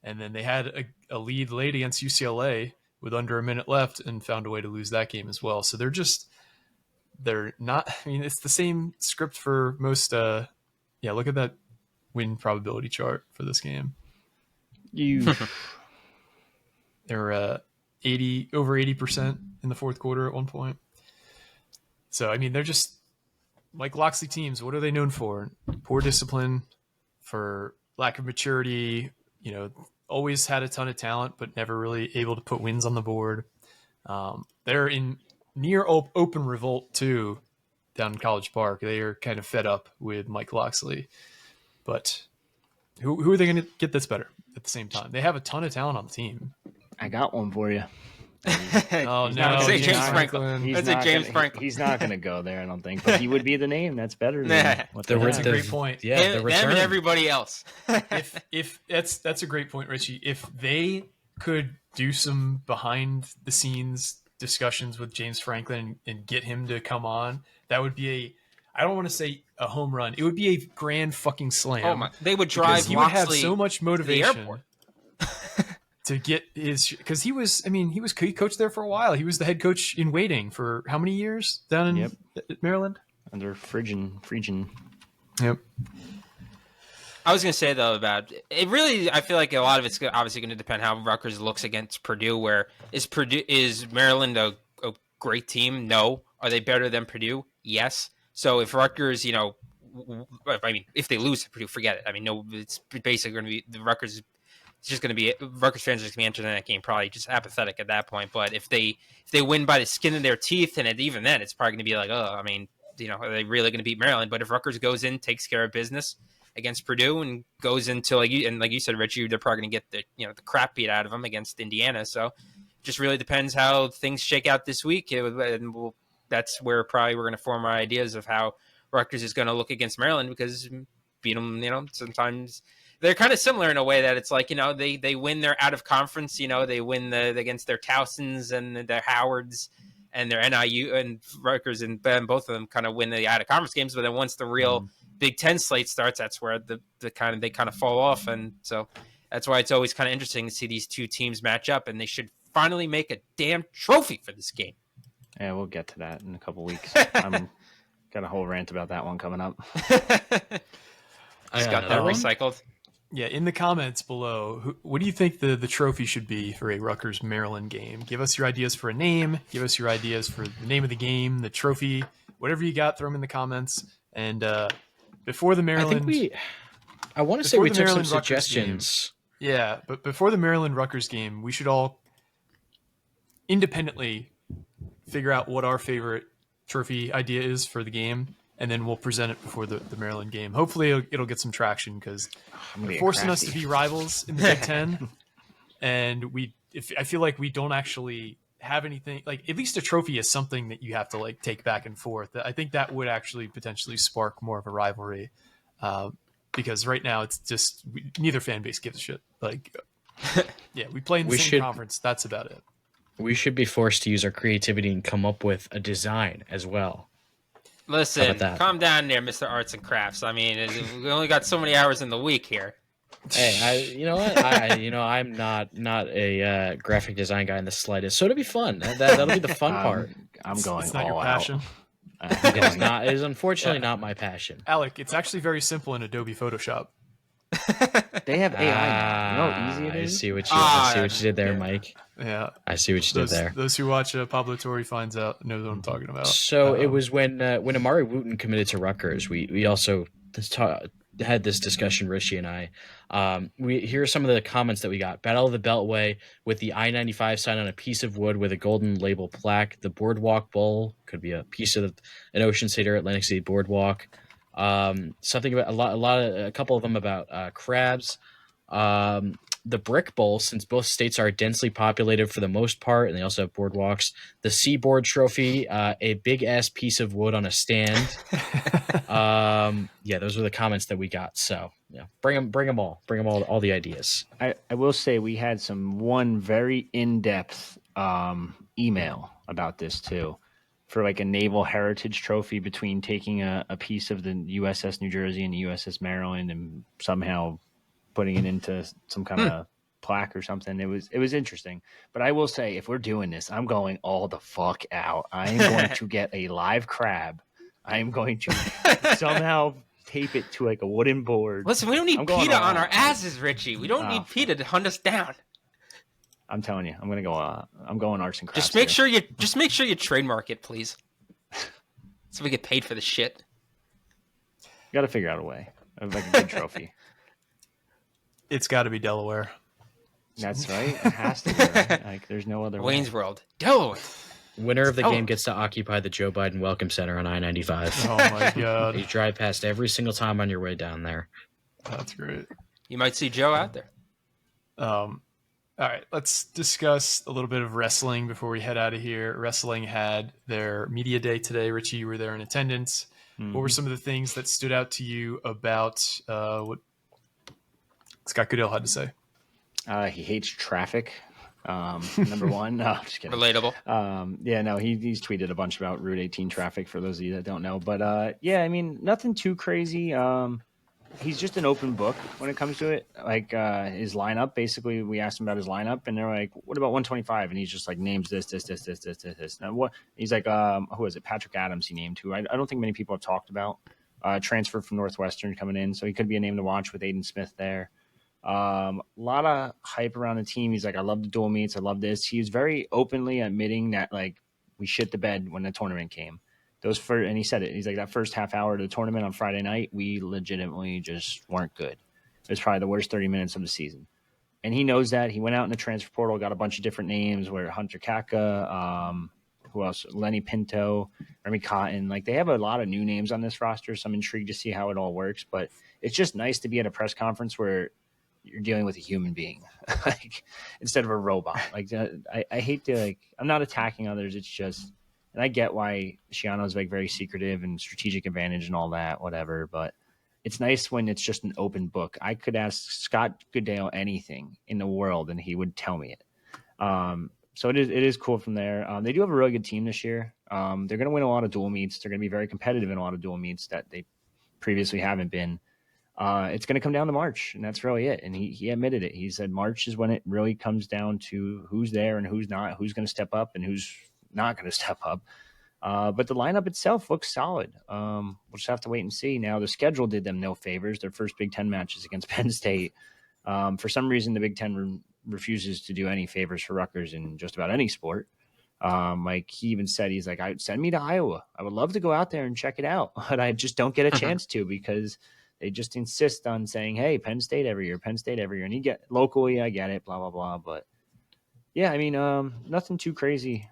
And then they had a lead late against UCLA with under a minute left and found a way to lose that game as well. So they're not, I mean, it's the same script for most, look at that win probability chart for this game. They're over 80% in the fourth quarter at one point. So, I mean, they're just Mike Loxley teams. What are they known for? Poor discipline, for lack of maturity, always had a ton of talent, but never really able to put wins on the board. They're in near open revolt too down in College Park. They are kind of fed up with Mike Loxley, but Who are they going to get that's better at the same time? They have a ton of talent on the team. I got one for you. Oh, no. James Franklin. That's a James Franklin. He's not going to go there, I don't think. But he would be the name. That's better than what That's a great point. Yeah, them and everybody else. if that's a great point, Richie. If they could do some behind the scenes discussions with James Franklin and get him to come on, that would be I don't want to say a home run. It would be a grand fucking slam. Oh my! They would drive. He would have so much motivation to get his, because he coached there for a while. He was the head coach in waiting for how many years down in Maryland under Frigian. Yep. I was going to say though about it. Really, I feel like a lot of it's obviously going to depend how Rutgers looks against Purdue. Where is Maryland a great team? No. Are they better than Purdue? Yes. So if Rutgers, if they lose to Purdue, forget it. I mean, no, it's basically going to be the Rutgers. It's just going to be Rutgers fans are just going to be entering that game probably just apathetic at that point. But if they win by the skin of their teeth, and even then, it's probably going to be like, oh, I mean, are they really going to beat Maryland? But if Rutgers goes in, takes care of business against Purdue, and goes into like you said, Richie, they're probably going to get the crap beat out of them against Indiana. So it just really depends how things shake out this week, and that's where probably we're going to form our ideas of how Rutgers is going to look against Maryland, because beat them, sometimes they're kind of similar in a way that it's like, they win their out of conference, they win against their Towsons and their Howards and their NIU, and Rutgers and both of them kind of win the out of conference games. But then once the real Big Ten slate starts, that's where they kind of fall off. And so that's why it's always kind of interesting to see these two teams match up, and they should finally make a damn trophy for this game. Yeah, we'll get to that in a couple weeks. I'm got a whole rant about that one coming up. I got that recycled. Yeah, in the comments below, what do you think the trophy should be for a Rutgers Maryland game? Give us your ideas for a name. Give us your ideas for the name of the game, the trophy, whatever you got. Throw them in the comments. And before the Maryland, I want to say we took some suggestions. Yeah, but before the Maryland Rutgers game, we should all independently figure out what our favorite trophy idea is for the game, and then we'll present it before the Maryland game. Hopefully it'll get some traction, because they're forcing us to be rivals in the Big Ten. And I feel like we don't actually have anything, like at least a trophy is something that you have to like take back and forth. I think that would actually potentially spark more of a rivalry, because right now it's just neither fan base gives a shit. Like, yeah, we play in the same conference. That's about it. We should be forced to use our creativity and come up with a design as well. Listen, calm down there, Mr. Arts and Crafts. I mean, we only got so many hours in the week here. Hey, you know what? I'm not a graphic design guy in the slightest, so it'll be fun. That'll be the fun part. I'm going it's not all your passion. It is unfortunately not my passion. Alec, it's actually very simple in Adobe Photoshop. They have AI. You know how easy it is? I see what you did there, Mike. Yeah, I see what you did there. Those who watch Pablo Torre Finds Out knows what I'm talking about. So it was when Amari Wooten committed to Rutgers. We also had this discussion, Richie and I. Here are some of the comments that we got. Battle of the Beltway with the I-95 sign on a piece of wood with a golden label plaque. The Boardwalk Bowl could be a piece of an Ocean State or Atlantic City Boardwalk. Something about a couple of them about crabs. The Brick Bowl, since both states are densely populated for the most part, and they also have boardwalks. The Seaboard Trophy, a big ass piece of wood on a stand. Yeah, those were the comments that we got. So yeah, bring them all all the ideas. I will say we had one very in-depth email about this too, for like a naval heritage trophy between taking a piece of the USS New Jersey and the USS Maryland and somehow putting it into some kind of plaque or something. It was interesting. But I will say, if we're doing this, I'm going all the fuck out. I am going to get a live crab. I am going to somehow tape it to like a wooden board. Listen, we don't need PETA on our asses, Richie. We don't need PETA to hunt us down. I'm telling you, I'm going arts and crafts. Just make sure you trademark it, please. So we get paid for the shit. Got to figure out a way of like a good trophy. It's got to be Delaware. That's right. It has to be. Right? Like, there's no other Wayne's way. World. Delaware. Winner of the game gets to occupy the Joe Biden Welcome Center on I-95. Oh my god! You drive past every single time on your way down there. That's great. You might see Joe out there. All right, let's discuss a little bit of wrestling before we head out of here. Wrestling had their media day today. Richie, you were there in attendance. Mm-hmm. What were some of the things that stood out to you about what Scott Goodale had to say? He hates traffic. Number one. No, just kidding. Relatable. He's tweeted a bunch about Route 18 traffic for those of you that don't know. But nothing too crazy. He's just an open book when it comes to it. Like his lineup, basically, we asked him about his lineup, and they're like, "What about 125?" And he's just like names this. Now, what? He's like, who is it? Patrick Adams. He named who I don't think many people have talked about. Transfer from Northwestern coming in, so he could be a name to watch with Aiden Smith there. A lot of hype around the team. He's like, I love the dual meets. I love this. He was very openly admitting that like we shit the bed when the tournament came. And he said it. He's like, that first half hour of the tournament on Friday night, we legitimately just weren't good. It was probably the worst 30 minutes of the season. And he knows that. He went out in the transfer portal, got a bunch of different names where Hunter Kaka, who else? Lenny Pinto, Remy Cotton. Like, they have a lot of new names on this roster, so I'm intrigued to see how it all works. But it's just nice to be at a press conference where you're dealing with a human being, like, instead of a robot. Like, I hate to, like, I'm not attacking others. It's just, and I get why Schiano's like very secretive and strategic advantage and all that, whatever. But it's nice when it's just an open book. I could ask Scott Goodale anything in the world, and he would tell me it. So it is cool from there. They do have a really good team this year. They're going to win a lot of dual meets. They're going to be very competitive in a lot of dual meets that they previously haven't been. It's going to come down to March, and that's really it. And he admitted it. He said March is when it really comes down to who's there and who's not, who's going to step up and who's not going to step up. But the lineup itself looks solid. We'll just have to wait and see. Now, the schedule did them no favors. Their first Big Ten matches against Penn State. For some reason, the Big Ten refuses to do any favors for Rutgers in just about any sport. Like he even said, he's like, send me to Iowa. I would love to go out there and check it out, but I just don't get a chance to because they just insist on saying, hey, Penn State every year. And you get locally, I get it, blah, blah, blah. But yeah, I mean, nothing too crazy.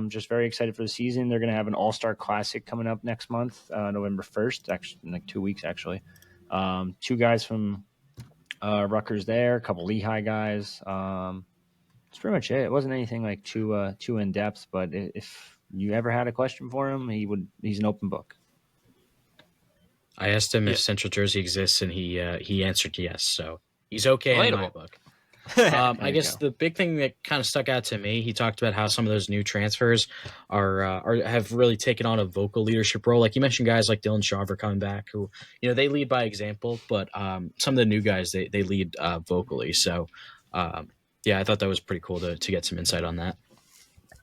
Just very excited for the season. They're going to have an All-Star Classic coming up next month, November 1st, actually, in like 2 weeks, actually. 2 guys from Rutgers there, a couple Lehigh guys. That's pretty much it. It wasn't anything like too in depth, but if you ever had a question for him, he's an open book. I asked him if Central Jersey exists, and he answered yes. So he's okay in my book. I guess the big thing that kind of stuck out to me, he talked about how some of those new transfers have really taken on a vocal leadership role. Like you mentioned, guys like Dylan Shaver coming back, who they lead by example, but some of the new guys they lead vocally. So I thought that was pretty cool to get some insight on that.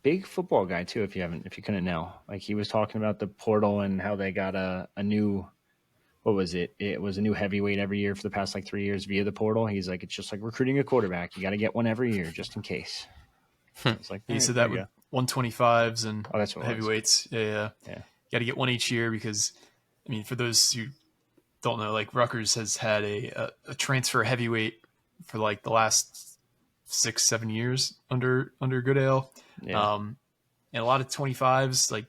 Big football guy too. If you couldn't know, like he was talking about the portal and how they got a new. What was it? It was a new heavyweight every year for the past 3 years via the portal. He's like, it's just like recruiting a quarterback. You got to get one every year just in case. It's like he said that with 125s and that's what heavyweights. Yeah. You got to get one each year because, I mean, for those who don't know, like Rutgers has had a transfer heavyweight for like the last 6-7 years under Goodale. Yeah. And a lot of 25s. Like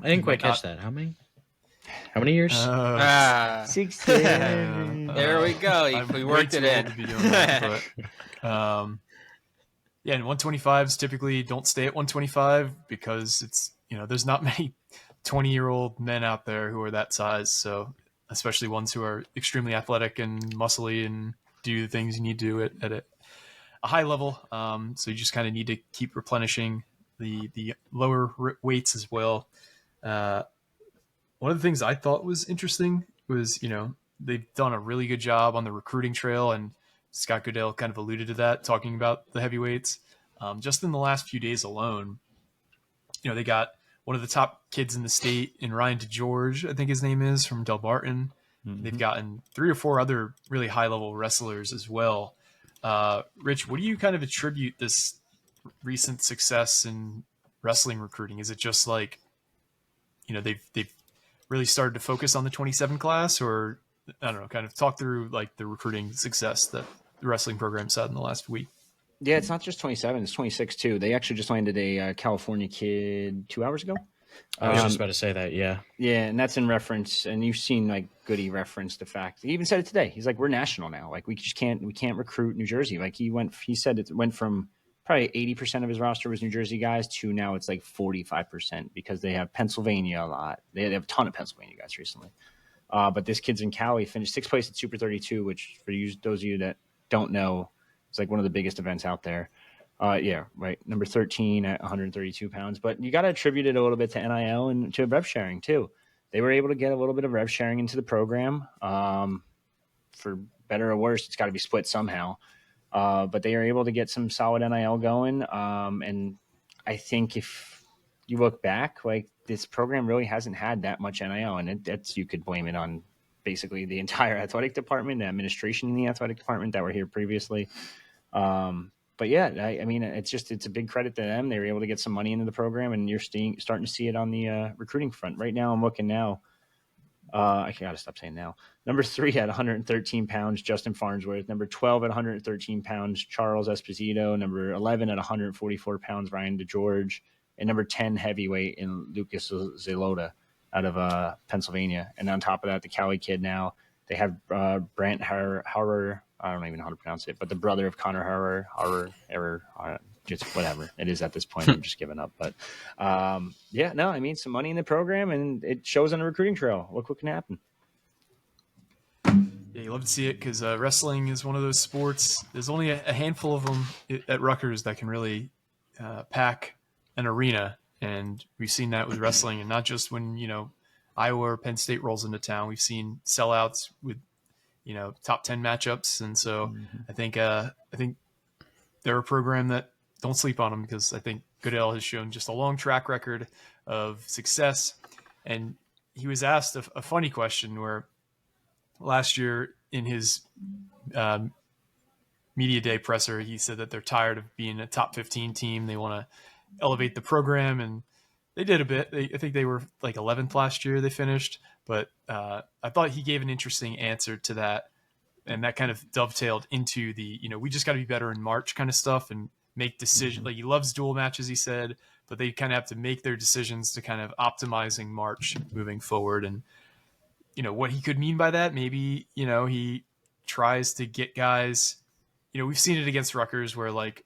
I didn't quite catch that. How many years? 6, 7. There we go. We worked it in. To be doing that, but, and 125s typically don't stay at 125 because it's there's not many 20-year-old men out there who are that size. So especially ones who are extremely athletic and muscly and do the things you need to do at a high level. So you just kind of need to keep replenishing the lower weights as well. One of the things I thought was interesting was, they've done a really good job on the recruiting trail, and Scott Goodale kind of alluded to that, talking about the heavyweights. Just in the last few days alone, they got one of the top kids in the state in Ryan DeGeorge, I think his name is, from Del Barton. Mm-hmm. They've gotten 3 or 4 other really high-level wrestlers as well. Rich, what do you kind of attribute this recent success in wrestling recruiting? Is it just like, they've really started to focus on the 27 class, or I don't know, kind of talk through like the recruiting success that the wrestling program's had in the last week? Yeah, it's not just 27, it's 26 too. They actually just landed a California kid 2 hours ago. I was just about to say that. Yeah. Yeah, and that's in reference, and you've seen like Goody reference the fact. He even said it today. He's like, "We're national now. Like we can't recruit New Jersey." Like he said it went from probably 80% of his roster was New Jersey guys to now it's like 45% because they have Pennsylvania a lot. They have a ton of Pennsylvania guys recently. But this kid's in Cali, finished 6th place at Super 32, which for those of you that don't know, it's like one of the biggest events out there. Yeah, right. Number 13 at 132 pounds. But you got to attribute it a little bit to NIL and to rev sharing, too. They were able to get a little bit of rev sharing into the program. For better or worse, it's got to be split somehow. But they are able to get some solid NIL going. And I think if you look back, like this program really hasn't had that much NIL. And that's you could blame it on basically the entire athletic department, the administration in the athletic department that were here previously. But yeah, I mean, it's a big credit to them. They were able to get some money into the program, and you're starting to see it on the recruiting front. Right now, I'm looking now. I got to stop saying now. Number 3 at 113 pounds, Justin Farnsworth. Number 12 at 113 pounds, Charles Esposito. Number 11 at 144 pounds, Ryan DeGeorge. And number 10 heavyweight in Lucas Zelota out of Pennsylvania. And on top of that, the Cali kid now, they have Brant Hauer. I don't even know how to pronounce it, but the brother of Connor Hauer, just whatever it is at this point. I'm just giving up. But yeah, no, I mean, some money in the program, and it shows on the recruiting trail. Look what can happen. Yeah, you love to see it because wrestling is one of those sports. There's only a handful of them at Rutgers that can really pack an arena, and we've seen that with wrestling, and not just when Iowa or Penn State rolls into town. We've seen sellouts with top 10 matchups, and so I think they're a program that don't sleep on them because I think Goodale has shown just a long track record of success. And he was asked a funny question where last year in his media day presser, he said that they're tired of being a top 15 team. They want to elevate the program, and they did a bit. I think they were like 11th last year they finished, but I thought he gave an interesting answer to that, and that kind of dovetailed into the, we just got to be better in March kind of stuff and make decisions. Like he loves dual matches, he said, but they kind of have to make their decisions to kind of optimizing March moving forward. And, what he could mean by that, maybe, he tries to get guys, we've seen it against Rutgers where like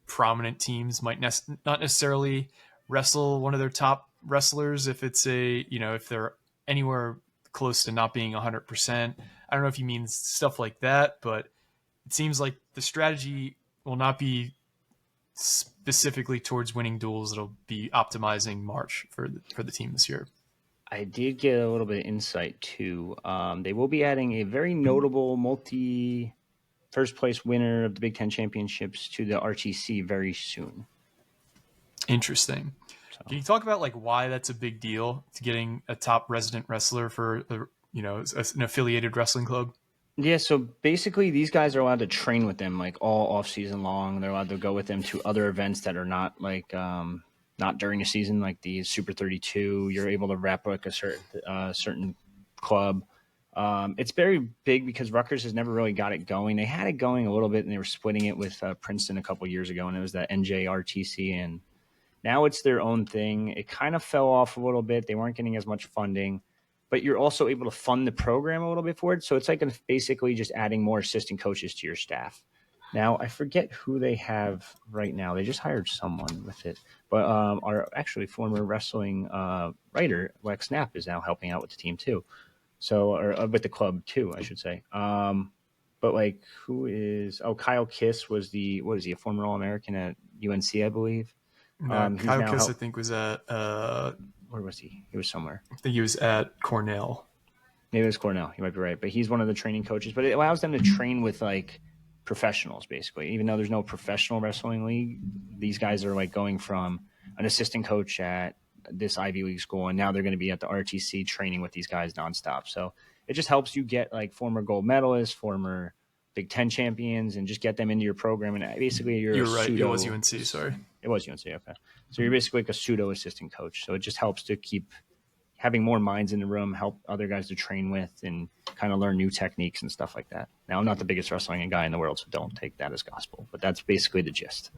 prominent teams might not necessarily wrestle one of their top wrestlers if it's if they're anywhere close to not being 100%. I don't know if he means stuff like that, but it seems like the strategy will not be specifically towards winning duels. It'll be optimizing March for the team this year. I did get a little bit of insight too. They will be adding a very notable first place winner of the Big Ten championships to the RTC very soon. Interesting. So, can you talk about like why that's a big deal to getting a top resident wrestler for an affiliated wrestling club? Yeah, so basically these guys are allowed to train with them like all off season long. They're allowed to go with them to other events that are not like not during a season, like the Super 32. You're able to rep like a certain club. It's very big because Rutgers has never really got it going. They had it going a little bit, and they were splitting it with Princeton a couple years ago, and it was that NJRTC, and now it's their own thing. It kind of fell off a little bit. They weren't getting as much funding, but you're also able to fund the program a little bit for it. So it's like basically just adding more assistant coaches to your staff. Now, I forget who they have right now. They just hired someone with it. But our actually former wrestling writer, Lex Knapp, is now helping out with the team too. So, or with the club too, I should say. But like, who is? Oh, Kyle Kiss was a former All-American at UNC, I believe. No, Kyle Kiss, I think, was at. Where was he? He was somewhere. I think he was at Cornell. Maybe it was Cornell. You might be right, but he's one of the training coaches. But it allows them to train with like professionals, basically. Even though there's no professional wrestling league, these guys are like going from an assistant coach at this Ivy League school, and now they're going to be at the RTC training with these guys nonstop. So it just helps you get like former gold medalists, former Big Ten champions, and just get them into your program. And basically, you're right. It was UNC. Sorry, it was UNC. Okay, so you're basically like a pseudo assistant coach. So it just helps to keep having more minds in the room, help other guys to train with, and kind of learn new techniques and stuff like that. Now, I'm not the biggest wrestling guy in the world, so don't take that as gospel. But that's basically the gist.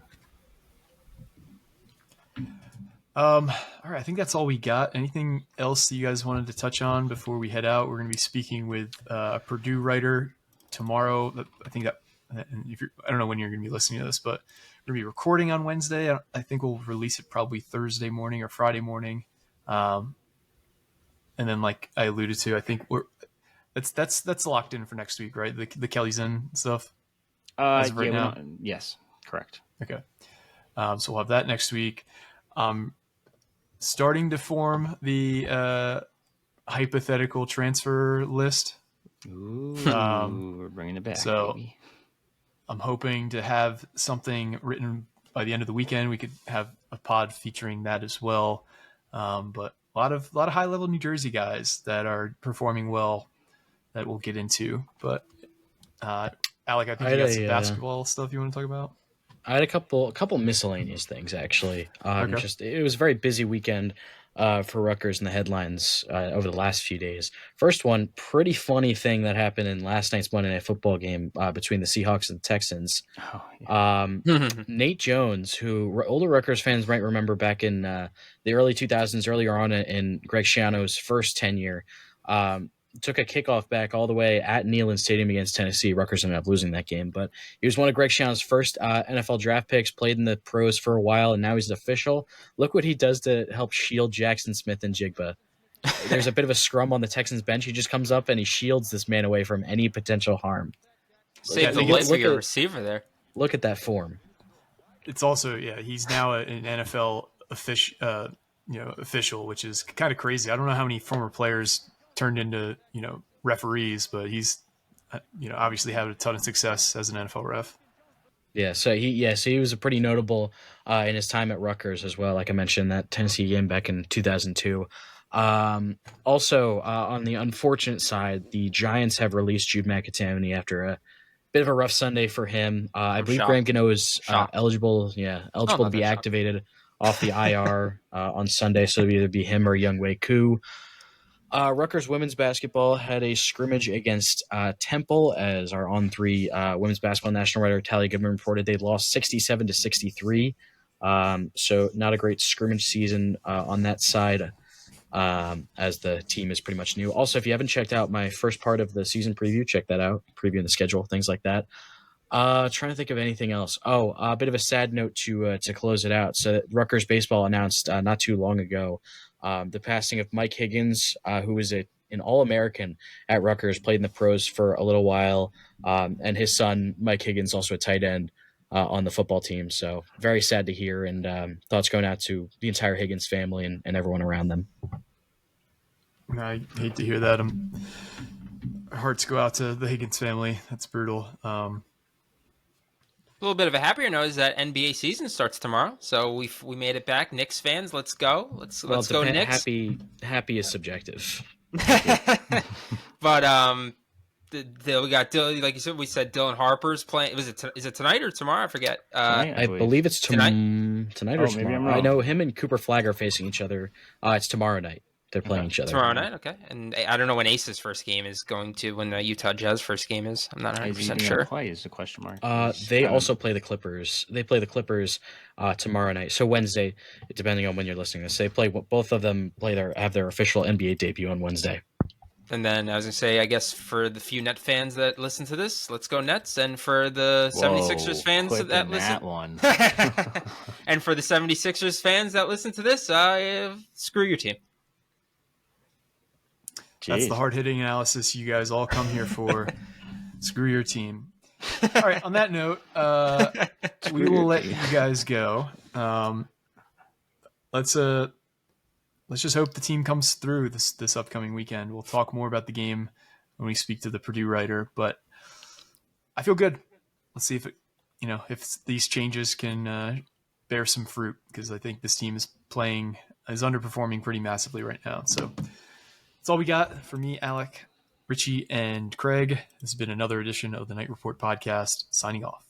All right, I think that's all we got. Anything else that you guys wanted to touch on before we head out? We're going to be speaking with a Purdue writer tomorrow. I think that, and I don't know when you're going to be listening to this, but we're going to be recording on Wednesday. I think we'll release it probably Thursday morning or Friday morning. And then, like I alluded to, I think that's locked in for next week, right? The Kelly Zen stuff. As of right now. Yes, correct. Okay. So we'll have that next week. Starting to form the hypothetical transfer list. Ooh, we're bringing it back. So baby. I'm hoping to have something written by the end of the weekend. We could have a pod featuring that as well. But a lot of high level New Jersey guys that are performing well that we'll get into. But Alec, I think you got some basketball stuff you want to talk about. I had a couple miscellaneous things actually. Okay. It was a very busy weekend for Rutgers in the headlines over the last few days. First one, pretty funny thing that happened in last night's Monday Night Football game between the Seahawks and the Texans. Oh, yeah. Nate Jones, who older Rutgers fans might remember back in the early 2000s, earlier on in Greg Schiano's first tenure, took a kickoff back all the way at Neyland Stadium against Tennessee. Rutgers ended up losing that game, but he was one of Greg Schiano's first NFL draft picks, played in the pros for a while, and now he's an official. Look what he does to help shield Jackson Smith and Jigba. There's a bit of a scrum on the Texans bench. He just comes up and he shields this man away from any potential harm. Save the life for your receiver there. Look at that form. It's also, he's now an NFL official, which is kind of crazy. I don't know how many former players turned into referees, but he's obviously had a ton of success as an NFL ref. So he was a pretty notable in his time at Rutgers as well. Like I mentioned, that Tennessee game back in 2002. Also, on the unfortunate side, the Giants have released Jude McAtamney after a bit of a rough Sunday for him. I believe Graham Gano is eligible to be activated off the IR on Sunday, so it'll either be him or Younghoe Koo. Rutgers women's basketball had a scrimmage against Temple, as our On3 women's basketball national writer Talia Goodman reported. They lost 67-63, so not a great scrimmage season on that side, as the team is pretty much new. Also, if you haven't checked out my first part of the season preview, check that out, previewing the schedule, things like that. Trying to think of anything else. A bit of a sad note to close it out. So Rutgers baseball announced not too long ago the passing of Mike Higgins, who was an All-American at Rutgers, played in the pros for a little while, and his son, Mike Higgins, also a tight end on the football team. So very sad to hear, and thoughts going out to the entire Higgins family and everyone around them. I hate to hear that. Our hearts go out to the Higgins family. That's brutal. A little bit of a happier note is that NBA season starts tomorrow, so we made it back. Knicks fans, let's go. Let's go Knicks. Happy is subjective. But we got Dylan, like you said. We said Dylan Harper's playing. Is it tonight or tomorrow? I forget. I believe it's tonight or tomorrow. Maybe I'm wrong. I know him and Cooper Flagg are facing each other. It's tomorrow night. They're playing each other. Tomorrow night, okay. And I don't know when Ace's first game is going to, when the Utah Jazz first game is. I'm not 100% sure. Play is the question mark. They also play the Clippers. They play the Clippers tomorrow night. So Wednesday, depending on when you're listening to this. They play, both of them have their official NBA debut on Wednesday. And then I was going to say, I guess for the few Net fans that listen to this, let's go Nets. And for the 76ers fans that listen. That one. And for the 76ers fans that listen to this, screw your team. That's the hard-hitting analysis you guys all come here for. Screw your team. All right, on that note, we will let you guys go. Let's just hope the team comes through this upcoming weekend. We'll talk more about the game when we speak to the Purdue writer, but I feel good. Let's see if these changes can bear some fruit, because I think this team is underperforming pretty massively right now. So that's all we got. For me, Alec, Richie, and Craig, this has been another edition of the Night Report podcast, signing off.